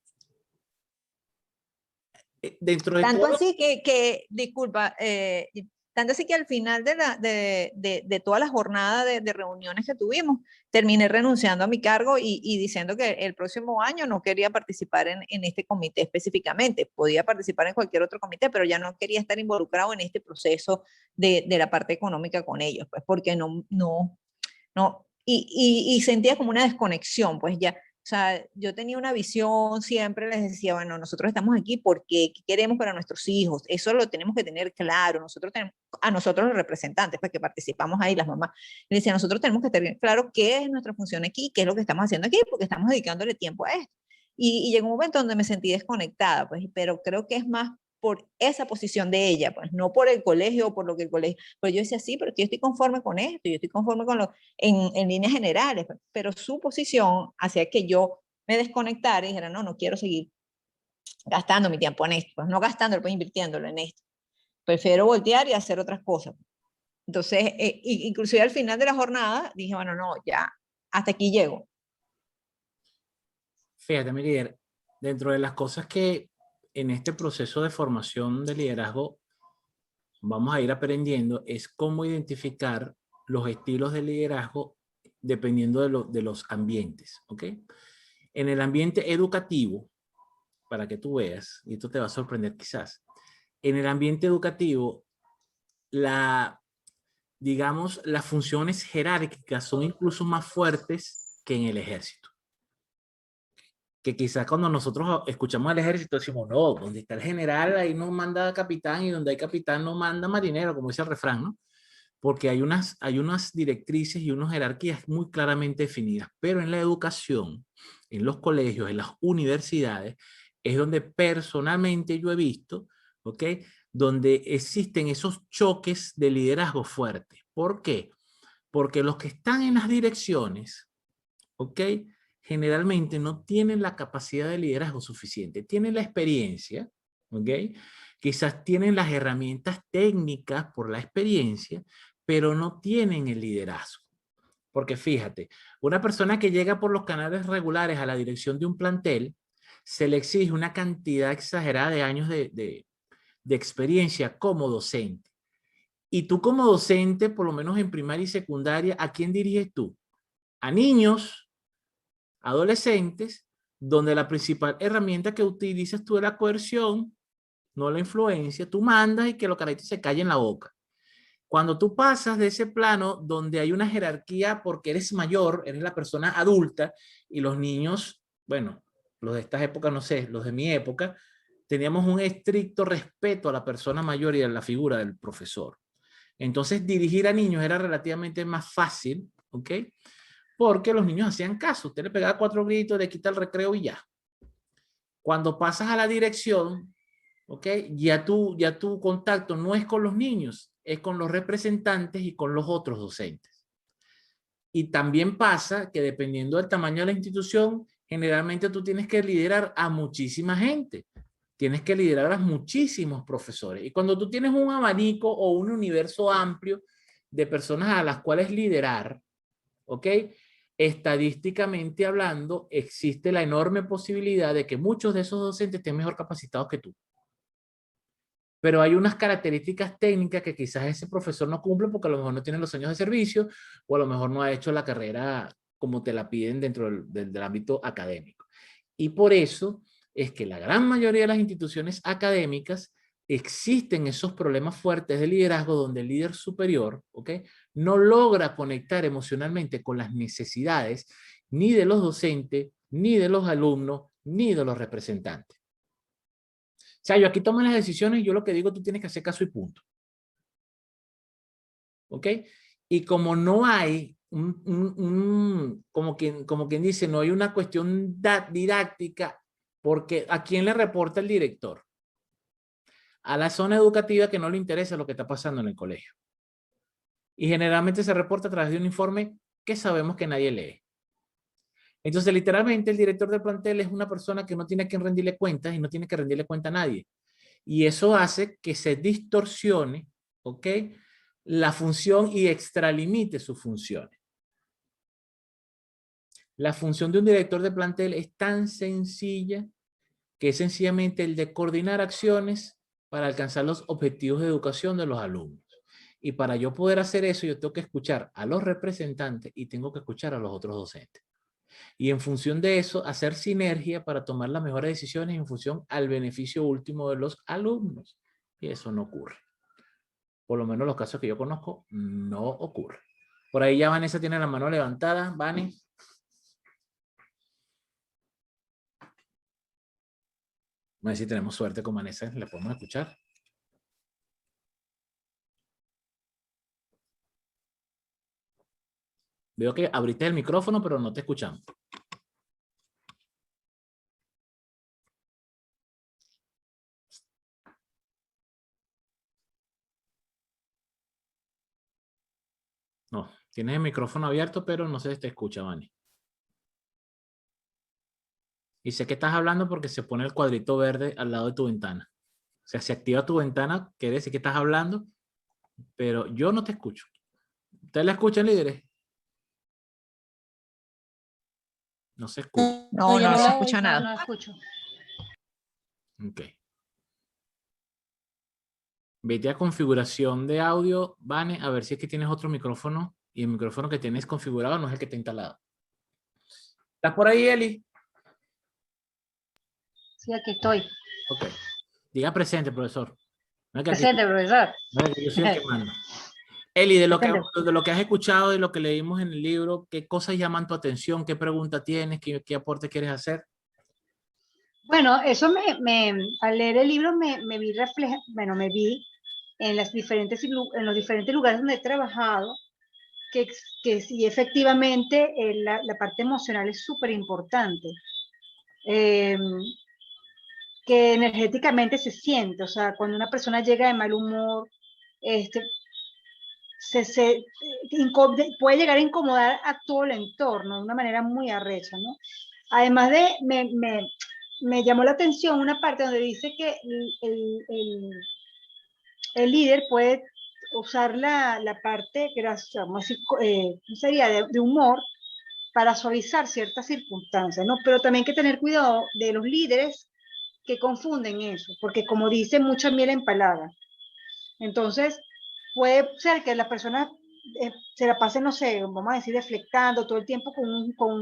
dentro de
Tanto
todo...
así disculpa, tanto así que al final de toda la jornada de reuniones que tuvimos, terminé renunciando a mi cargo y diciendo que el próximo año no quería participar en este comité específicamente. Podía participar en cualquier otro comité, pero ya no quería estar involucrado en este proceso de la parte económica con ellos, pues porque y sentía como una desconexión, pues ya. O sea, yo tenía una visión, siempre les decía, bueno, nosotros estamos aquí porque queremos para nuestros hijos, eso lo tenemos que tener claro, a nosotros los representantes, pues que participamos ahí, las mamás, les decía, nosotros tenemos que tener claro qué es nuestra función aquí, qué es lo que estamos haciendo aquí, porque estamos dedicándole tiempo a esto. Y llegó un momento donde me sentí desconectada, pues, pero creo que es más por esa posición de ella, pues no por el colegio o por lo que el colegio, pues yo decía, sí, pero yo estoy conforme con esto, yo estoy conforme con en líneas generales, pero su posición hacía que yo me desconectara y dijera, no quiero seguir gastando mi tiempo en esto, pues no gastándolo, pues invirtiéndolo en esto. Prefiero voltear y hacer otras cosas. Entonces, inclusive al final de la jornada, dije, bueno, no, ya, hasta aquí llego.
Fíjate, mi líder, dentro de las cosas que en este proceso de formación de liderazgo vamos a ir aprendiendo es cómo identificar los estilos de liderazgo dependiendo de los ambientes, ¿ok? En el ambiente educativo, para que tú veas, y esto te va a sorprender quizás, en el ambiente educativo, digamos, las funciones jerárquicas son incluso más fuertes que en el ejército. Que quizás cuando nosotros escuchamos al ejército decimos, no, donde está el general ahí no manda capitán y donde hay capitán no manda marinero, como dice el refrán, ¿no? Porque hay unas directrices y unas jerarquías muy claramente definidas, pero en la educación, en los colegios, en las universidades, es donde personalmente yo he visto, ¿ok? Donde existen esos choques de liderazgo fuerte. ¿Por qué? Porque los que están en las direcciones, ¿ok? Generalmente no tienen la capacidad de liderazgo suficiente, tienen la experiencia, ¿ok? Quizás tienen las herramientas técnicas por la experiencia, pero no tienen el liderazgo. Porque fíjate, una persona que llega por los canales regulares a la dirección de un plantel, se le exige una cantidad exagerada de años de experiencia como docente. Y tú como docente, por lo menos en primaria y secundaria, ¿a quién diriges tú? A niños, adolescentes, donde la principal herramienta que utilizas tú es la coerción, no la influencia. Tú mandas y que los carajitos se callen la boca. Cuando tú pasas de ese plano donde hay una jerarquía porque eres mayor, eres la persona adulta y los niños, bueno, los de estas épocas, no sé, los de mi época, teníamos un estricto respeto a la persona mayor y a la figura del profesor. Entonces dirigir a niños era relativamente más fácil, ¿ok? Porque los niños hacían caso. Usted le pegaba 4 gritos, le quita el recreo y ya. Cuando pasas a la dirección, ¿ok? Ya tu contacto no es con los niños, es con los representantes y con los otros docentes. Y también pasa que dependiendo del tamaño de la institución, generalmente tú tienes que liderar a muchísima gente. Tienes que liderar a muchísimos profesores. Y cuando tú tienes un abanico o un universo amplio de personas a las cuales liderar, ¿ok? Estadísticamente hablando, existe la enorme posibilidad de que muchos de esos docentes estén mejor capacitados que tú. Pero hay unas características técnicas que quizás ese profesor no cumple porque a lo mejor no tiene los años de servicio o a lo mejor no ha hecho la carrera como te la piden dentro del ámbito académico. Y por eso es que la gran mayoría de las instituciones académicas existen esos problemas fuertes de liderazgo donde el líder superior, ¿ok?, no logra conectar emocionalmente con las necesidades ni de los docentes, ni de los alumnos, ni de los representantes. sea, yo aquí tomo las decisiones y yo lo que digo, tú tienes que hacer caso y punto. ¿Ok? Y como no hay como quien dice, no hay una cuestión didáctica, porque ¿a quién le reporta el director? A la zona educativa que no le interesa lo que está pasando en el colegio. Y generalmente se reporta a través de un informe que sabemos que nadie lee. Entonces, literalmente, el director del plantel es una persona que no tiene que rendirle cuentas y no tiene que rendirle cuenta a nadie. Y eso hace que se distorsione, ¿ok?, la función y extralimite sus funciones. La función de un director de plantel es tan sencilla que es sencillamente el de coordinar acciones para alcanzar los objetivos de educación de los alumnos. Y para yo poder hacer eso, yo tengo que escuchar a los representantes y tengo que escuchar a los otros docentes. Y en función de eso, hacer sinergia para tomar las mejores decisiones en función al beneficio último de los alumnos. Y eso no ocurre. Por lo menos los casos que yo conozco, no ocurre. Por ahí ya Vanessa tiene la mano levantada. Vani. A ver si tenemos suerte con Vanessa, le podemos escuchar. Veo que abriste el micrófono, pero no te escuchamos. No, tienes el micrófono abierto, pero no se te escucha, Vani. Y sé que estás hablando porque se pone el cuadrito verde al lado de tu ventana. O sea, se activa tu ventana, quiere decir que estás hablando, pero yo no te escucho. ¿Ustedes la escuchan, líderes? No se escucha.
No,
yo
no se
la
escucha
oigo,
nada.
no la escucho.
Ok. Vete a configuración de audio, Vane, a ver si es que tienes otro micrófono y el micrófono que tienes configurado no es el que está instalado. ¿Estás por ahí, Eli?
Sí, aquí estoy.
Ok. Diga presente, profesor. No es que aquí-
Presente, profesor.
no es que yo soy el que mando. Eli, de lo
Presente.
que has escuchado, de lo que leímos en el libro, ¿qué cosas llaman tu atención? ¿Qué pregunta tienes? ¿Qué aporte quieres hacer?
Bueno, eso al leer el libro me vi me vi en en los diferentes lugares donde he trabajado, que sí, efectivamente, la parte emocional es súper importante. Que energéticamente se siente, o sea, cuando una persona llega de mal humor, este, puede llegar a incomodar a todo el entorno de una manera muy arrecha, ¿no? Además me llamó la atención una parte donde dice que el líder puede usar la parte, vamos a decir, sería de humor para suavizar ciertas circunstancias, ¿no? Pero también hay que tener cuidado de los líderes que confunden eso, porque como dice, mucha miel empalada. Entonces, puede ser que las personas se la pasen, no sé, vamos a decir, deflectando todo el tiempo con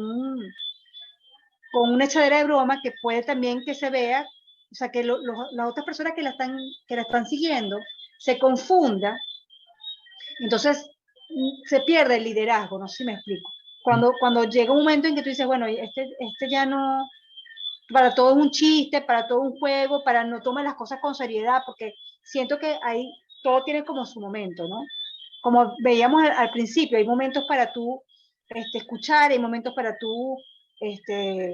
una echadera de broma que puede también que se vea, o sea, que las otras personas que la están siguiendo se confunda, entonces se pierde el liderazgo, no sé si me explico. Cuando llega un momento en que tú dices, bueno, este ya no, para todo es un chiste, para todo un juego, para no tomar las cosas con seriedad, porque siento que ahí todo tiene como su momento, ¿no? Como veíamos al principio, hay momentos para tú escuchar, hay momentos para tú este,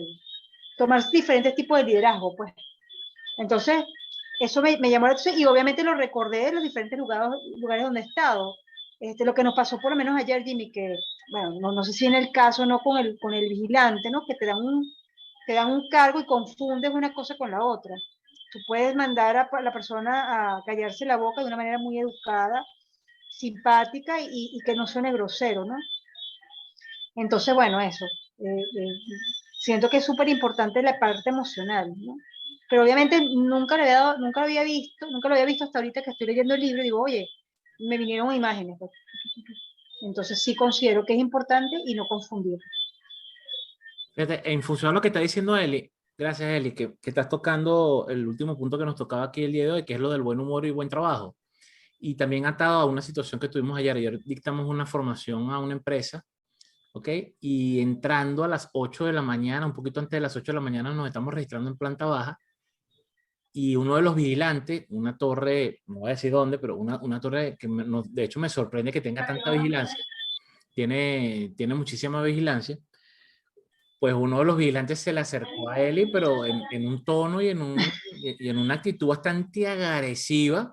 tomar diferentes tipos de liderazgo, pues. Entonces, eso me llamó la atención y obviamente lo recordé de los diferentes lugares donde he estado. Lo que nos pasó por lo menos ayer, Jimmy, que, bueno, no sé si en el caso, no con el vigilante, ¿no? Que te dan un cargo y confundes una cosa con la otra. Tú puedes mandar a la persona a callarse la boca de una manera muy educada, simpática y que no suene grosero, ¿no? Entonces, bueno, eso. Siento que es súper importante la parte emocional, ¿no? Pero obviamente nunca lo había visto hasta ahorita que estoy leyendo el libro y digo, oye, me vinieron imágenes. Pues. Entonces sí considero que es importante y no confundir.
Fíjate, en función a lo que está diciendo Eli, gracias Eli, que estás tocando el último punto que nos tocaba aquí el día de hoy, que es lo del buen humor y buen trabajo. Y también atado a una situación que tuvimos ayer. Ayer dictamos una formación a una empresa, ¿ok? Y entrando a las 8 de la mañana, un poquito antes de las 8 de la mañana, nos estamos registrando en planta baja. y uno de los vigilantes, una torre, no voy a decir dónde, pero una torre que de hecho me sorprende que tenga tanta vigilancia, tiene muchísima vigilancia, pues uno de los vigilantes se le acercó a Eli, pero en un tono y en una actitud bastante agresiva,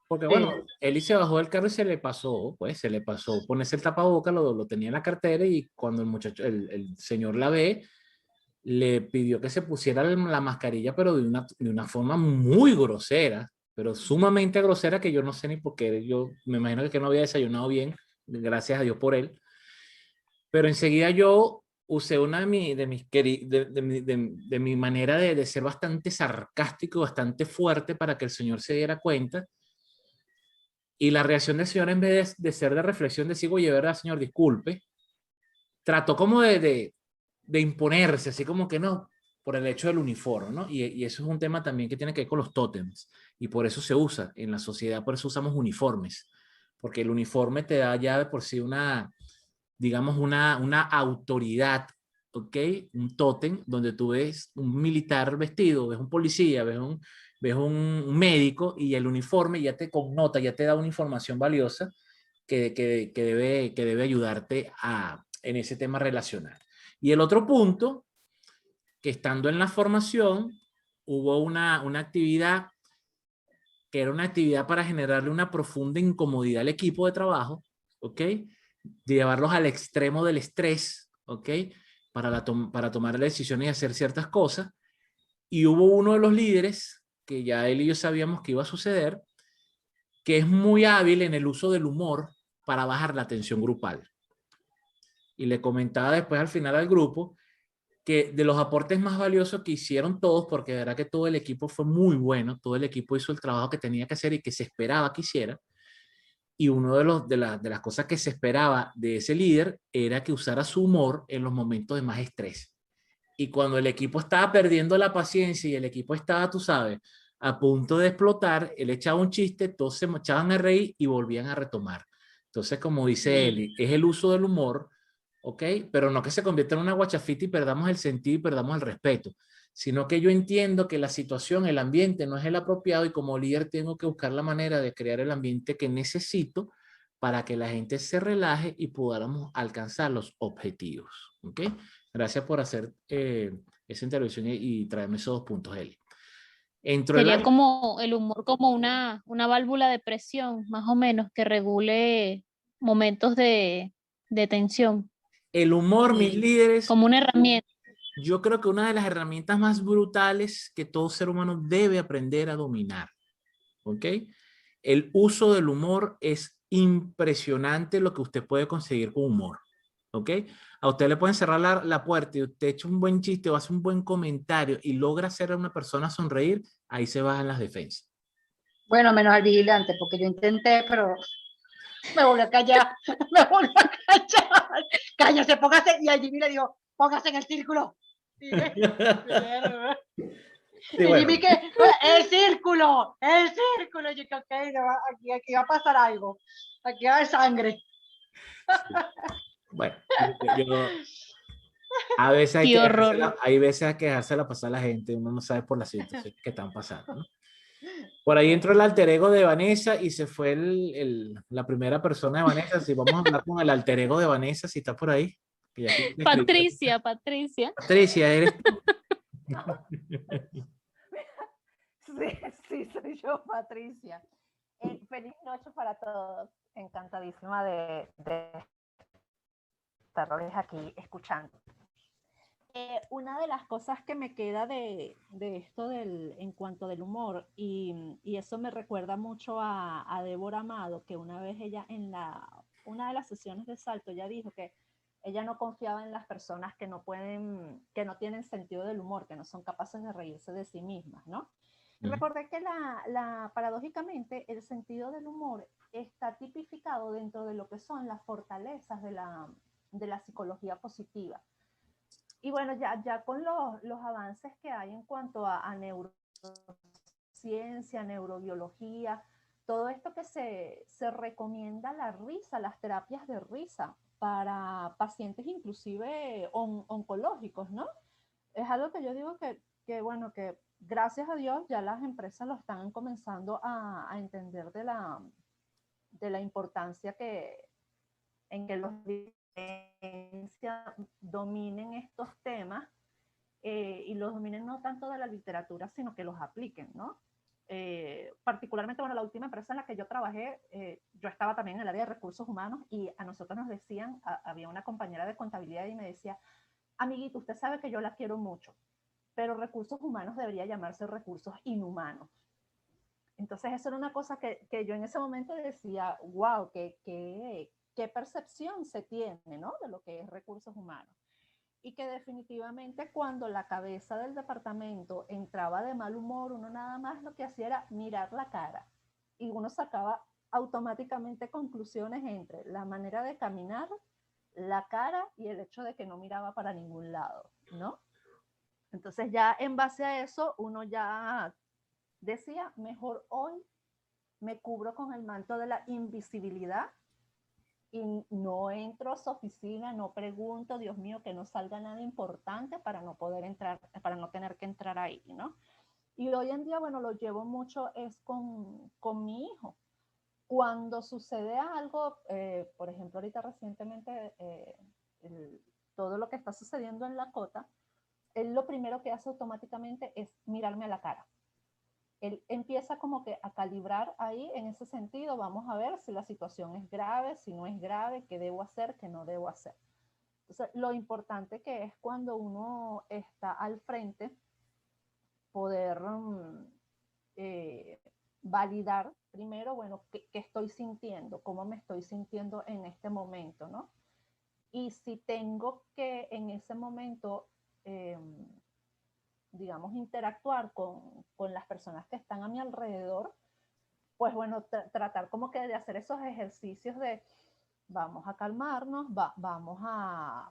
porque bueno, Eli se bajó del carro y se le pasó ponerse el tapaboca, lo tenía en la cartera y cuando el muchacho, el señor la ve, le pidió que se pusiera la mascarilla, pero de una forma muy grosera, pero sumamente grosera que yo no sé ni por qué, yo me imagino que no había desayunado bien, gracias a Dios por él, pero enseguida yo usé una de mi manera de ser bastante sarcástico, bastante fuerte para que el señor se diera cuenta. Y la reacción del señor, en vez de ser de reflexión, de decir, oye, verdad, señor, disculpe, trató como de imponerse, así como que no, por el hecho del uniforme, ¿no? Y eso es un tema también que tiene que ver con los tótems. Y por eso se usa en la sociedad, por eso usamos uniformes. Porque el uniforme te da ya de por sí digamos, una autoridad, ¿ok? Un tótem donde tú ves un militar vestido, ves un policía, ves un médico y el uniforme ya te connota, ya te da una información valiosa que debe ayudarte en ese tema relacional. Y el otro punto, que estando en la formación, hubo una actividad que era una actividad para generarle una profunda incomodidad al equipo de trabajo, ¿ok? De llevarlos al extremo del estrés, ¿ok? Para tomar decisiones y hacer ciertas cosas. Y hubo uno de los líderes, que ya él y yo sabíamos que iba a suceder, que es muy hábil en el uso del humor para bajar la tensión grupal. Y le comentaba después al final al grupo que de los aportes más valiosos que hicieron todos, porque de verdad que todo el equipo fue muy bueno, todo el equipo hizo el trabajo que tenía que hacer y que se esperaba que hiciera, y uno de las cosas que se esperaba de ese líder era que usara su humor en los momentos de más estrés. Y cuando el equipo estaba perdiendo la paciencia y el equipo estaba, tú sabes, a punto de explotar, él echaba un chiste, todos se echaban a reír y volvían a retomar. Entonces, como dice Eli, es el uso del humor, ¿ok? Pero no que se convierta en una guachafita y perdamos el sentido y perdamos el respeto, sino que yo entiendo que la situación, el ambiente no es el apropiado y como líder tengo que buscar la manera de crear el ambiente que necesito para que la gente se relaje y podamos alcanzar los objetivos, ¿ok? Gracias por hacer esa intervención y traerme esos 2 puntos, Eli.
Sería como el humor como una válvula de presión, más o menos, que regule momentos de tensión,
El humor, mis líderes,
como una herramienta.
yo creo que una de las herramientas más brutales que todo ser humano debe aprender a dominar, ¿ok? El uso del humor es impresionante lo que usted puede conseguir con humor, ¿ok? A usted le pueden cerrar la puerta y usted echa un buen chiste o hace un buen comentario y logra hacer a una persona sonreír, ahí se bajan las defensas.
Bueno, menos al vigilante, porque yo intenté, pero me volví a callar, me volví a callar. Cállese, póngase, y allí le dijo, póngase en el círculo. Y Jimmy que, el círculo, y yo que ok, aquí va a pasar algo, aquí va a haber sangre.
Sí. Bueno, a veces hay veces que dejársela pasar a la gente, uno no sabe por las situaciones que están pasando, ¿no? Por ahí entró el alter ego de Vanessa y se fue la primera persona de Vanessa. Si vamos a hablar con el alter ego de Vanessa, si está por ahí.
Patricia.
Patricia, eres tú.
Sí, soy yo, Patricia. Feliz noche para todos. Encantadísima de estarles aquí escuchando. Una de las cosas que me queda de esto en cuanto del humor, y eso me recuerda mucho a Débora Amado, que una vez ella una de las sesiones de salto, ella dijo que ella no confiaba en las personas que no tienen sentido del humor, que no son capaces de reírse de sí mismas, ¿no? Recordé que paradójicamente el sentido del humor está tipificado dentro de lo que son las fortalezas de la psicología positiva. Y bueno, ya con los avances que hay en cuanto a neurociencia, neurobiología, todo esto que se recomienda la risa, las terapias de risa para pacientes inclusive oncológicos, ¿no? Es algo que yo digo que bueno, que
gracias a Dios ya las empresas lo están comenzando a entender de la importancia en que los ciencia dominen estos temas y los dominen no tanto de la literatura, sino que los apliquen, ¿no? Particularmente, bueno, la última empresa en la que yo trabajé, yo estaba también en el área de recursos humanos y a nosotros nos decían, había una compañera de contabilidad y me decía, amiguito, usted sabe que yo la quiero mucho, pero recursos humanos debería llamarse recursos inhumanos. Entonces eso era una cosa que yo en ese momento decía, wow, qué percepción se tiene, ¿no? De lo que es recursos humanos. Y que definitivamente cuando la cabeza del departamento entraba de mal humor, uno nada más lo que hacía era mirar la cara. Y uno sacaba automáticamente conclusiones entre la manera de caminar, la cara y el hecho de que no miraba para ningún lado, ¿no? Entonces ya en base a eso uno ya decía, mejor hoy me cubro con el manto de la invisibilidad y no entro a su oficina, no pregunto, Dios mío, que no salga nada importante para no poder entrar, para no tener que entrar ahí, ¿no? Y hoy en día, bueno, lo llevo mucho es con mi hijo. Cuando sucede algo, por ejemplo, ahorita recientemente, todo lo que está sucediendo en Lakota, él lo primero que hace automáticamente es mirarme a la cara. Él empieza como que a calibrar ahí en ese sentido, vamos a ver si la situación es grave, si no es grave, qué debo hacer, qué no debo hacer. Entonces, lo importante que es cuando uno está al frente, poder validar primero, bueno, qué estoy sintiendo, cómo me estoy sintiendo en este momento, ¿no? Y si tengo que en ese momento digamos, interactuar con las personas que están a mi alrededor, pues bueno, tratar como que de hacer esos ejercicios de vamos a calmarnos, vamos a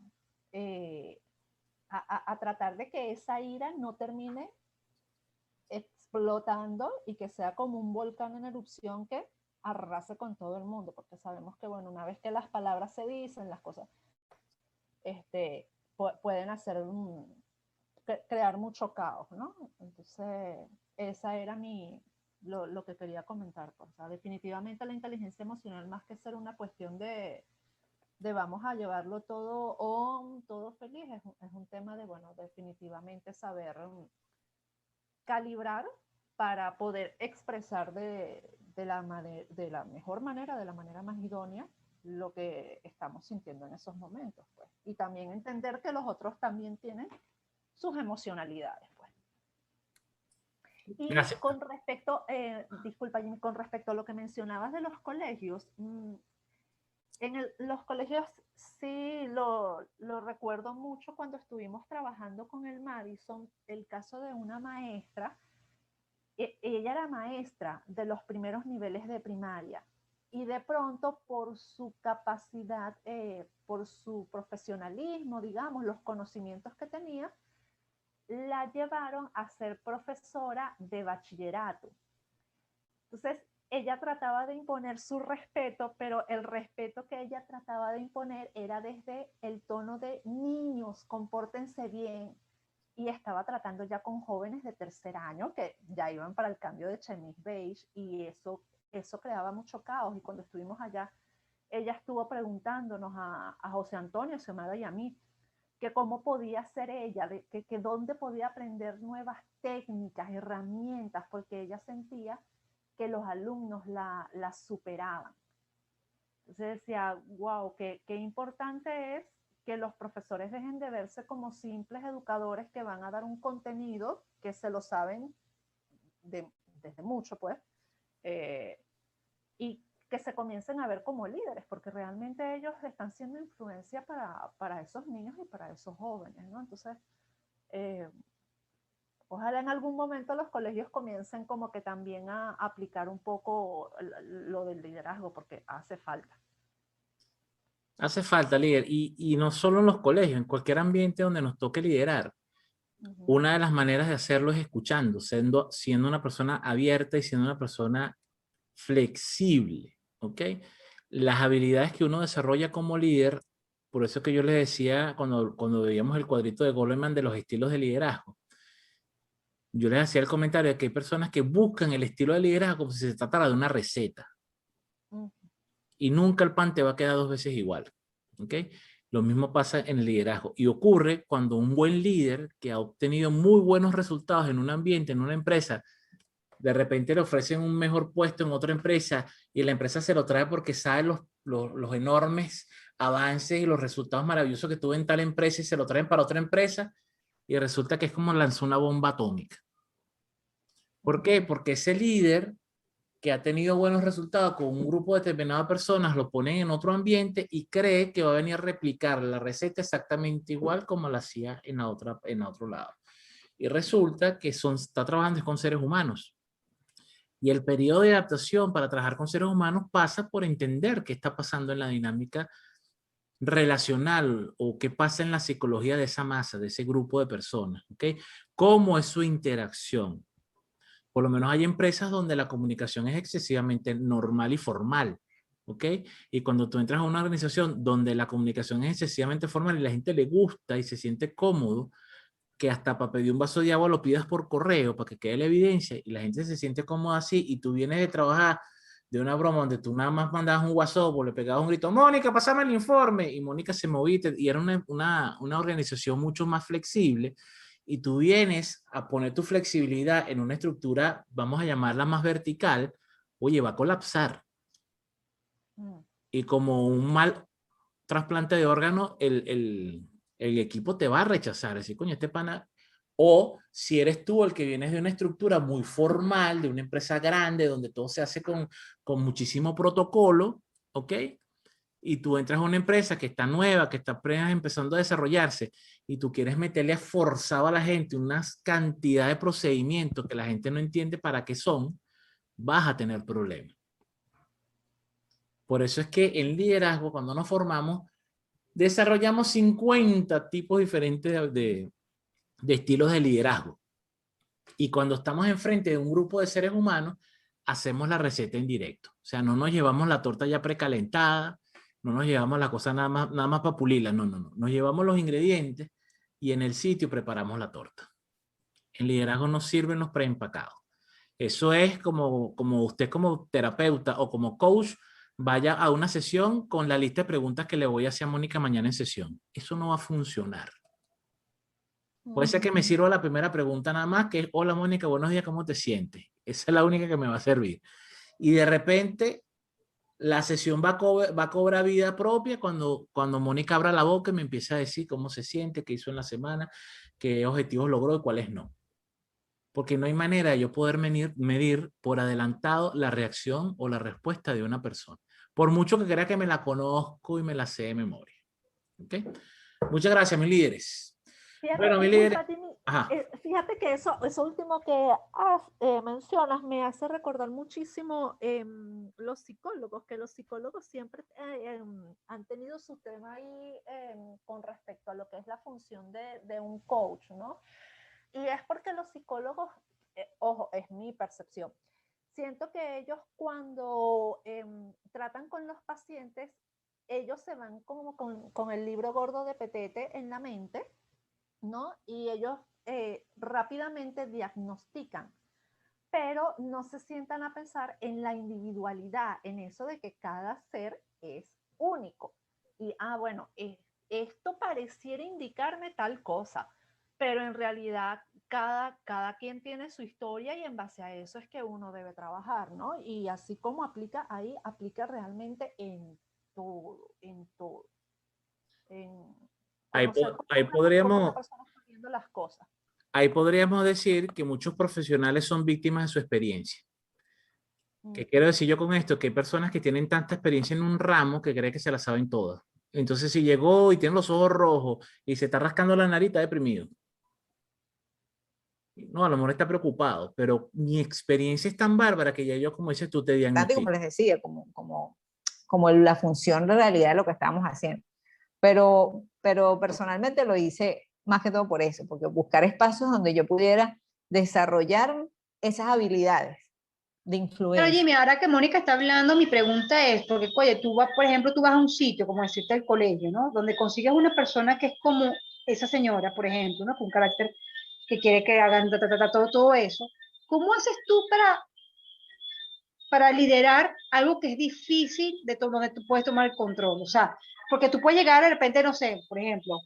tratar de que esa ira no termine explotando y que sea como un volcán en erupción que arrase con todo el mundo, porque sabemos que, bueno, una vez que las palabras se dicen, las cosas pueden hacer crear mucho caos, ¿no? Entonces, esa era lo que quería comentar. O sea, definitivamente la inteligencia emocional, más que ser una cuestión de vamos a llevarlo todo on, todo feliz, es un tema de, bueno, definitivamente saber calibrar para poder expresar de la mejor manera, de la manera más idónea, lo que estamos sintiendo en esos momentos, pues. Y también entender que los otros también tienen sus emocionalidades, pues. Y
Gracias.
con respecto, disculpa Jimmy, con respecto a lo que mencionabas de los colegios, los colegios sí lo recuerdo mucho cuando estuvimos trabajando con el Madison, el caso de una maestra. Ella era maestra de los primeros niveles de primaria y de pronto por su capacidad, por su profesionalismo, digamos, los conocimientos que tenía, la llevaron a ser profesora de bachillerato. Entonces, ella trataba de imponer su respeto, pero el respeto que ella trataba de imponer era desde el tono de niños, compórtense bien. Y estaba tratando ya con jóvenes de tercer año que ya iban para el cambio de chemise beige y eso creaba mucho caos. Y cuando estuvimos allá, ella estuvo preguntándonos a José Antonio, Xiomara y a mí, que cómo podía ser ella, que dónde podía aprender nuevas técnicas, herramientas, porque ella sentía que los alumnos la superaban. Entonces decía, wow, qué importante es que los profesores dejen de verse como simples educadores que van a dar un contenido que se lo saben desde mucho, pues, y que se comiencen a ver como líderes, porque realmente ellos están siendo influencia para esos niños y para esos jóvenes, ¿no? Entonces, ojalá en algún momento los colegios comiencen como que también a aplicar un poco lo del liderazgo, porque hace falta.
Hace falta, líder, y no solo en los colegios, en cualquier ambiente donde nos toque liderar. Una de las maneras de hacerlo es escuchando, siendo una persona abierta y siendo una persona flexible, ¿ok? Las habilidades que uno desarrolla como líder, por eso que yo les decía cuando veíamos el cuadrito de Goleman de los estilos de liderazgo, yo les hacía el comentario de que hay personas que buscan el estilo de liderazgo como si se tratara de una receta. Y nunca el pan te va a quedar 2 veces igual. ¿Ok? Lo mismo pasa en el liderazgo. Y ocurre cuando un buen líder que ha obtenido muy buenos resultados en un ambiente, en una empresa, de repente le ofrecen un mejor puesto en otra empresa y la empresa se lo trae porque sabe los enormes avances y los resultados maravillosos que tuvo en tal empresa y se lo traen para otra empresa y resulta que es como lanzar una bomba atómica. ¿Por qué? Porque ese líder que ha tenido buenos resultados con un grupo determinado de personas lo ponen en otro ambiente y cree que va a venir a replicar la receta exactamente igual como la hacía en otro lado. Y resulta que está trabajando con seres humanos. Y el periodo de adaptación para trabajar con seres humanos pasa por entender qué está pasando en la dinámica relacional o qué pasa en la psicología de esa masa, de ese grupo de personas. ¿Ok? ¿Cómo es su interacción? Por lo menos hay empresas donde la comunicación es excesivamente normal y formal. ¿Ok? Y cuando tú entras a una organización donde la comunicación es excesivamente formal y la gente le gusta y se siente cómodo, que hasta para pedir un vaso de agua lo pidas por correo para que quede la evidencia y la gente se siente cómoda así y tú vienes de trabajar de una broma donde tú nada más mandabas un WhatsApp o le pegabas un grito, Mónica, pásame el informe, y Mónica se movía y era una organización mucho más flexible y tú vienes a poner tu flexibilidad en una estructura, vamos a llamarla más vertical, oye, va a colapsar. Y como un mal trasplante de órgano, el equipo te va a rechazar, decir, coño, este pana, o si eres tú el que vienes de una estructura muy formal, de una empresa grande, donde todo se hace con muchísimo protocolo, ¿ok? Y tú entras a una empresa que está nueva, que está apenas empezando a desarrollarse, y tú quieres meterle forzado a la gente una cantidad de procedimientos que la gente no entiende para qué son, vas a tener problemas. Por eso es que en liderazgo, cuando nos formamos, desarrollamos 50 tipos diferentes de estilos de liderazgo. Y cuando estamos enfrente de un grupo de seres humanos, hacemos la receta en directo. O sea, no nos llevamos la torta ya precalentada, no nos llevamos la cosa nada más para pulirla, no. Nos llevamos los ingredientes y en el sitio preparamos la torta. En liderazgo nos sirven los preempacados. Eso es como usted como terapeuta o como coach vaya a una sesión con la lista de preguntas que le voy a hacer a Mónica mañana en sesión. Eso no va a funcionar. Puede ser que me sirva la primera pregunta nada más, que es, hola Mónica, buenos días, ¿cómo te sientes? Esa es la única que me va a servir. Y de repente la sesión va a cobrar vida propia cuando Mónica abra la boca y me empieza a decir cómo se siente, qué hizo en la semana, qué objetivos logró y cuáles no. Porque no hay manera de yo poder medir por adelantado la reacción o la respuesta de una persona. Por mucho que crea que me la conozco y me la sé de memoria. ¿Ok? Muchas gracias, mis líderes.
Fíjate,
Bueno, mis líderes.
Fíjate que eso último que mencionas me hace recordar muchísimo los psicólogos, que los psicólogos siempre han tenido su tema ahí con respecto a lo que es la función de un coach, ¿no? Y es porque los psicólogos, ojo, es mi percepción, siento que ellos cuando tratan con los pacientes, ellos se van como con el libro gordo de Petete en la mente, ¿no? Y ellos rápidamente diagnostican, pero no se sientan a pensar en la individualidad, en eso de que cada ser es único. Y, bueno, esto pareciera indicarme tal cosa, pero en realidad cada quien tiene su historia y en base a eso es que uno debe trabajar, ¿no? Y así como aplica ahí, aplica realmente en todo, en todo.
Ahí podríamos,
las cosas.
Ahí podríamos decir que muchos profesionales son víctimas de su experiencia. ¿Qué quiero decir yo con esto? Que hay personas que tienen tanta experiencia en un ramo que creen que se la saben todas. Entonces, si llegó y tiene los ojos rojos y se está rascando la nariz, está deprimido. No, a lo mejor está preocupado, pero mi experiencia es tan bárbara que ya yo, como dices tú, te diagnostico.
Como les decía, como la función de realidad de lo que estábamos haciendo. Pero personalmente lo hice más que todo por eso, porque buscar espacios donde yo pudiera desarrollar esas habilidades de influencia.
Pero Jimmy, ahora que Mónica está hablando, mi pregunta es, porque oye, tú vas, por ejemplo, tú vas a un sitio, como decirte el colegio, ¿no? Donde consigues una persona que es como esa señora, por ejemplo, ¿no? Con un carácter que quiere que hagan todo eso. ¿Cómo haces tú para liderar algo que es difícil donde tú puedes tomar el control? O sea, porque tú puedes llegar de repente, no sé, por ejemplo,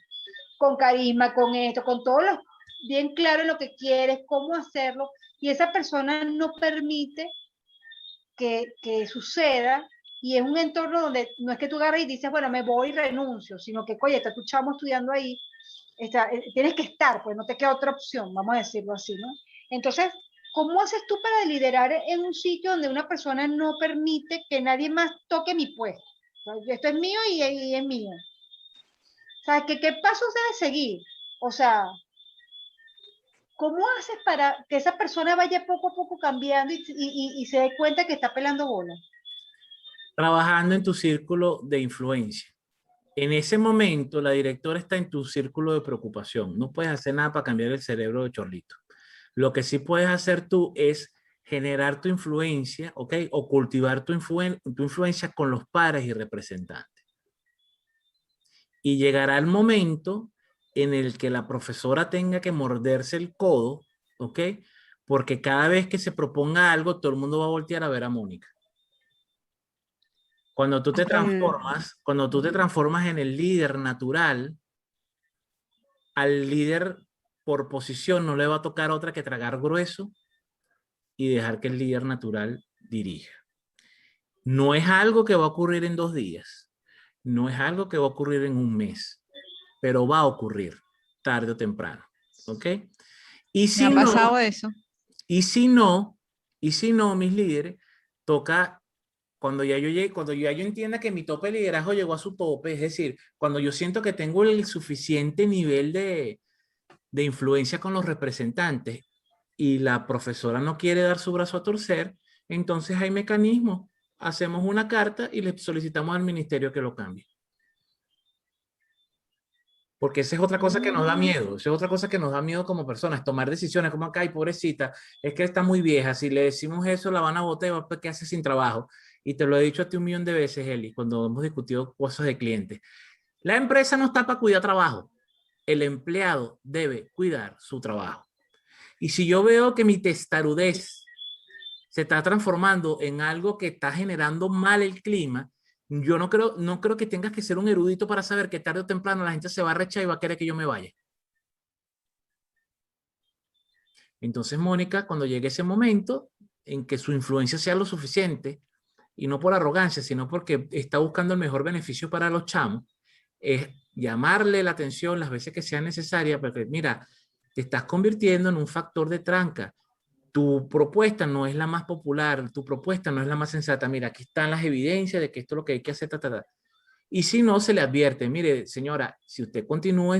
con carisma, con esto, con todo bien claro lo que quieres, cómo hacerlo, y esa persona no permite que suceda, y es un entorno donde no es que tú agarres y dices, bueno, me voy y renuncio, sino que, oye, está tu chamo estudiando ahí, tienes que estar, pues no te queda otra opción, vamos a decirlo así, ¿no? Entonces, ¿cómo haces tú para liderar en un sitio donde una persona no permite que nadie más toque mi puesto? O sea, esto es mío y es mío. O sea, ¿qué pasos debe seguir? O sea, ¿cómo haces para que esa persona vaya poco a poco cambiando y se dé cuenta que está pelando bolas?
Trabajando en tu círculo de influencia. En ese momento, la directora está en tu círculo de preocupación. No puedes hacer nada para cambiar el cerebro de Chorlito. Lo que sí puedes hacer tú es generar tu influencia, ¿ok? O cultivar tu influencia con los pares y representantes. Y llegará el momento en el que la profesora tenga que morderse el codo, ¿ok? Porque cada vez que se proponga algo, todo el mundo va a voltear a ver a Mónica. Cuando tú te transformas en el líder natural, al líder por posición no le va a tocar otra que tragar grueso y dejar que el líder natural dirija. No es algo que va a ocurrir en 2 días, no es algo que va a ocurrir en un mes, pero va a ocurrir tarde o temprano, ¿ok? Y si
Me ha
no,
pasado eso.
y si no, mis líderes, toca cuando ya yo entienda que mi tope de liderazgo llegó a su tope, es decir, cuando yo siento que tengo el suficiente nivel de influencia con los representantes y la profesora no quiere dar su brazo a torcer, entonces hay mecanismos. Hacemos una carta y le solicitamos al ministerio que lo cambie. Porque esa es otra cosa que nos da miedo. Esa es otra cosa que nos da miedo como personas, tomar decisiones como acá, ay, pobrecita, es que está muy vieja. Si le decimos eso, la van a botar y va a quedarse sin trabajo. Y te lo he dicho a ti 1.000.000 de veces, Eli, cuando hemos discutido cosas de clientes. La empresa no está para cuidar trabajo. El empleado debe cuidar su trabajo. Y si yo veo que mi testarudez se está transformando en algo que está generando mal el clima, yo no creo que tengas que ser un erudito para saber que tarde o temprano la gente se va a rechazar y va a querer que yo me vaya. Entonces, Mónica, cuando llegue ese momento en que su influencia sea lo suficiente, y no por arrogancia, sino porque está buscando el mejor beneficio para los chamos, es llamarle la atención las veces que sea necesaria, porque mira, te estás convirtiendo en un factor de tranca. Tu propuesta no es la más popular, tu propuesta no es la más sensata. Mira, aquí están las evidencias de que esto es lo que hay que hacer. Y si no, se le advierte, mire, señora, si usted continúa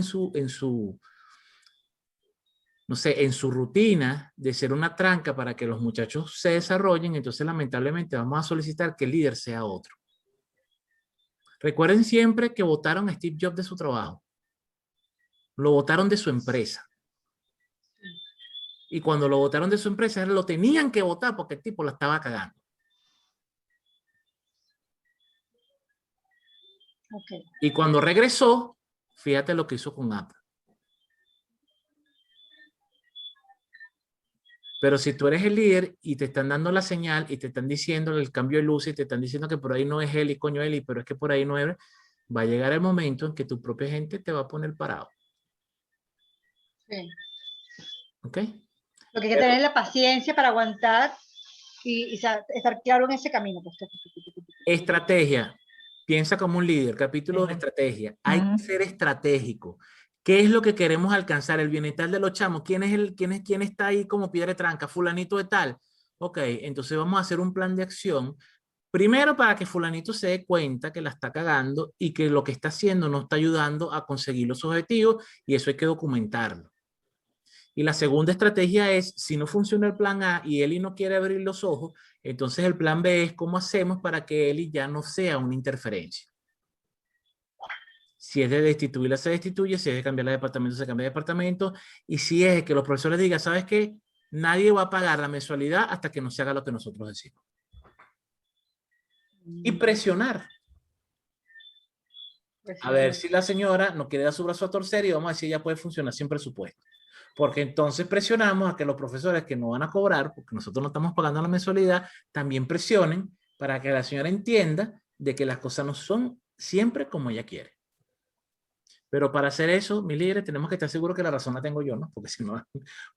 no sé, en su rutina de ser una tranca para que los muchachos se desarrollen, entonces lamentablemente vamos a solicitar que el líder sea otro. Recuerden siempre que votaron a Steve Jobs de su trabajo. Lo votaron de su empresa. Y cuando lo votaron de su empresa, lo tenían que votar porque el tipo la estaba cagando.
Okay.
Y cuando regresó, fíjate lo que hizo con Apple. Pero si tú eres el líder y te están dando la señal y te están diciendo el cambio de luz y te están diciendo que por ahí no es él y coño él, pero es que por ahí no es, va a llegar el momento en que tu propia gente te va a poner parado.
Sí.
¿Ok?
Lo que hay que tener es la paciencia para aguantar y estar claro en ese camino.
Estrategia. Piensa como un líder. Capítulo de estrategia. Hay que ser estratégico. ¿Qué es lo que queremos alcanzar? El bienestar de los chamos. ¿Quién está ahí como piedra de tranca? Fulanito de tal. Ok, entonces vamos a hacer un plan de acción. Primero para que fulanito se dé cuenta que la está cagando y que lo que está haciendo no está ayudando a conseguir los objetivos y eso hay que documentarlo. Y la segunda estrategia es, si no funciona el plan A y Eli no quiere abrir los ojos, entonces el plan B es cómo hacemos para que Eli ya no sea una interferencia. Si es de destituirla, se destituye. Si es de cambiar de departamento, se cambia de departamento. Y si es de que los profesores digan, ¿sabes qué? Nadie va a pagar la mensualidad hasta que no se haga lo que nosotros decimos. Y presionar. A ver si la señora no quiere dar su brazo a torcer y vamos a decir, ya puede funcionar sin presupuesto. porque entonces presionamos a que los profesores que no van a cobrar, porque nosotros no estamos pagando la mensualidad, también presionen para que la señora entienda de que las cosas no son siempre como ella quiere. Pero para hacer eso, mis líderes, tenemos que estar seguros que la razón la tengo yo, ¿no? Porque si no,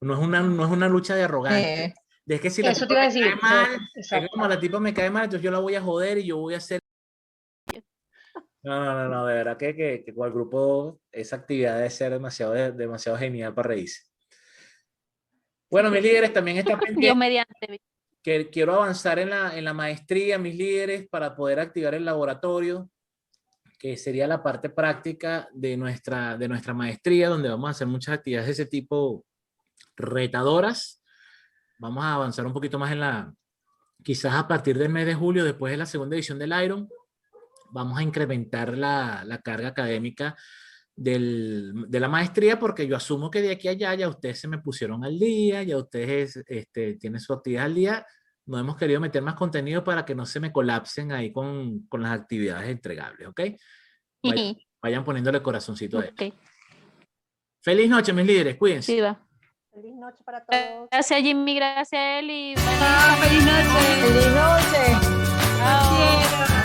no es una lucha de arrogancia. Es que si la
Eso te
tipa
iba a
me
decir.
cae mal, es que
Exacto.
como la tipa me cae mal, entonces yo la voy a joder y yo voy a hacer... No, de verdad que con el grupo esa actividad debe ser demasiado genial para reírse. Bueno, mis líderes, también está
Dios
pendiente
mediante.
que quiero avanzar en la maestría, mis líderes, para poder activar el laboratorio, que sería la parte práctica de nuestra maestría, donde vamos a hacer muchas actividades de ese tipo retadoras. Vamos a avanzar un poquito más quizás a partir del mes de julio, después de la segunda edición del Iron, vamos a incrementar la carga académica de la maestría, porque yo asumo que de aquí a allá ya ustedes se me pusieron al día, ya ustedes tienen su actividad al día. No hemos querido meter más contenido para que no se me colapsen ahí con las actividades entregables, ¿ok? Vayan poniéndole corazoncito a esto.
Ok,
Feliz noche, mis líderes, cuídense.
sí va.
Feliz noche para todos.
Gracias, Jimmy, gracias, Eli.
Feliz noche.
Feliz noche.
Chao.
Quiero.